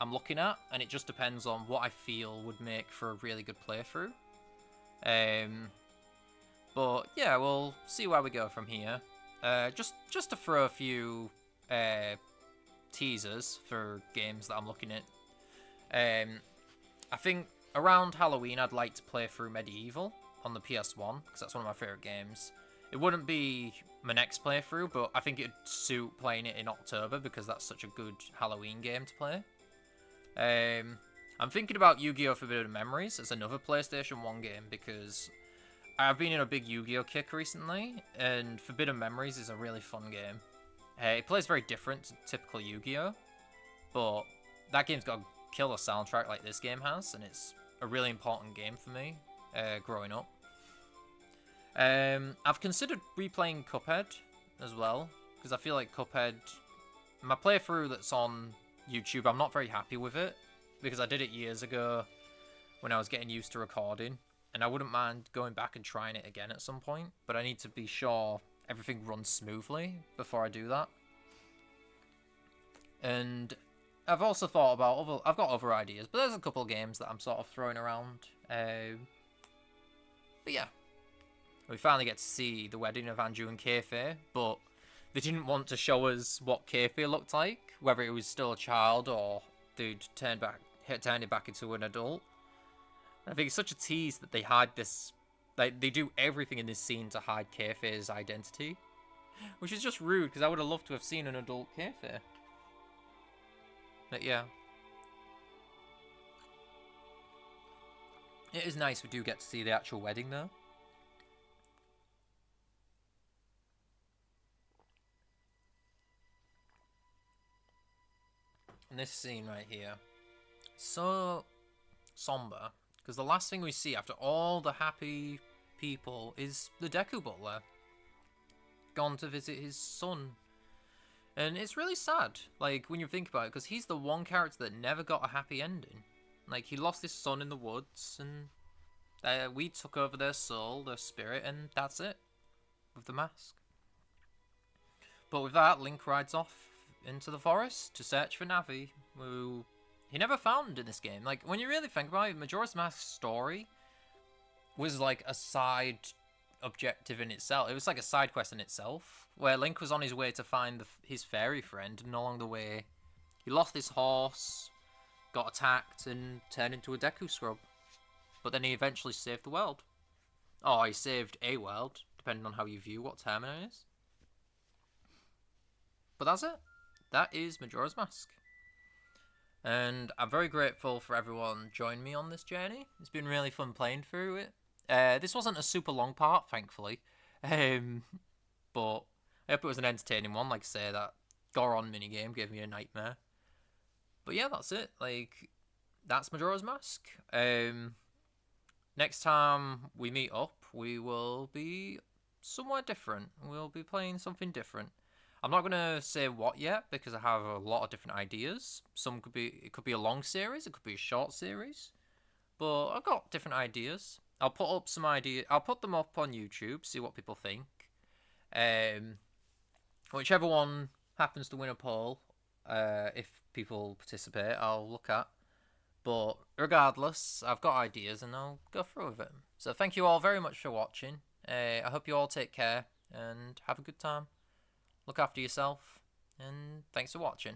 I'm looking at, and it just depends on what I feel would make for a really good playthrough. But yeah, we'll see where we go from here. Just to throw a few teasers for games that I'm looking at. I think around Halloween I'd like to play through Medieval on the PS1, because that's one of my favourite games. It wouldn't be my next playthrough, but I think it'd suit playing it in October, because that's such a good Halloween game to play. I'm thinking about Yu-Gi-Oh! Forbidden Memories as another PlayStation 1 game, because I've been in a big Yu-Gi-Oh! Kick recently, and Forbidden Memories is a really fun game. It plays very different to typical Yu-Gi-Oh! But that game's got a killer soundtrack like this game has, and it's a really important game for me growing up. I've considered replaying Cuphead as well, because I feel like Cuphead, my playthrough that's on YouTube, I'm not very happy with it, because I did it years ago when I was getting used to recording, and I wouldn't mind going back and trying it again at some point, but I need to be sure everything runs smoothly before I do that. And I've also thought about I've got other ideas, but there's a couple of games that I'm sort of throwing around. But yeah. We finally get to see the wedding of Andrew and Keife, but they didn't want to show us what Keife looked like, whether it was still a child or they'd turned it back into an adult. And I think it's such a tease that they hide this, like, they do everything in this scene to hide Keife's identity, which is just rude, because I would have loved to have seen an adult Keife. But yeah. It is nice we do get to see the actual wedding though. And this scene right here, so somber, because the last thing we see after all the happy people is the Deku Butler gone to visit his son. And it's really sad, like, when you think about it, because he's the one character that never got a happy ending. Like, he lost his son in the woods, and we took over their soul, their spirit, and that's it, with the mask. But with that, Link rides off into the forest to search for Navi, who he never found in this game. Like, when you really think about it, Majora's Mask's story was like a side objective in itself. It was like a side quest in itself, where Link was on his way to find his fairy friend, and along the way, he lost his horse, got attacked, and turned into a Deku Scrub. But then he eventually saved the world. Or he saved a world, depending on how you view what Termina is. But that's it. That is Majora's Mask. And I'm very grateful for everyone joining me on this journey. It's been really fun playing through it. This wasn't a super long part, thankfully. But I hope it was an entertaining one. Like I say, that Goron minigame gave me a nightmare. But yeah, that's it. Like, that's Majora's Mask. Next time we meet up, we will be somewhere different. We'll be playing something different. I'm not gonna say what yet because I have a lot of different ideas. It could be a long series, it could be a short series, but I've got different ideas. I'll put up some ideas. I'll put them up on YouTube, see what people think. Um, Whichever one happens to win a poll, if people participate, I'll look at. But regardless, I've got ideas and I'll go through with it. So thank you all very much for watching. I hope you all take care and have a good time. Look after yourself, and thanks for watching.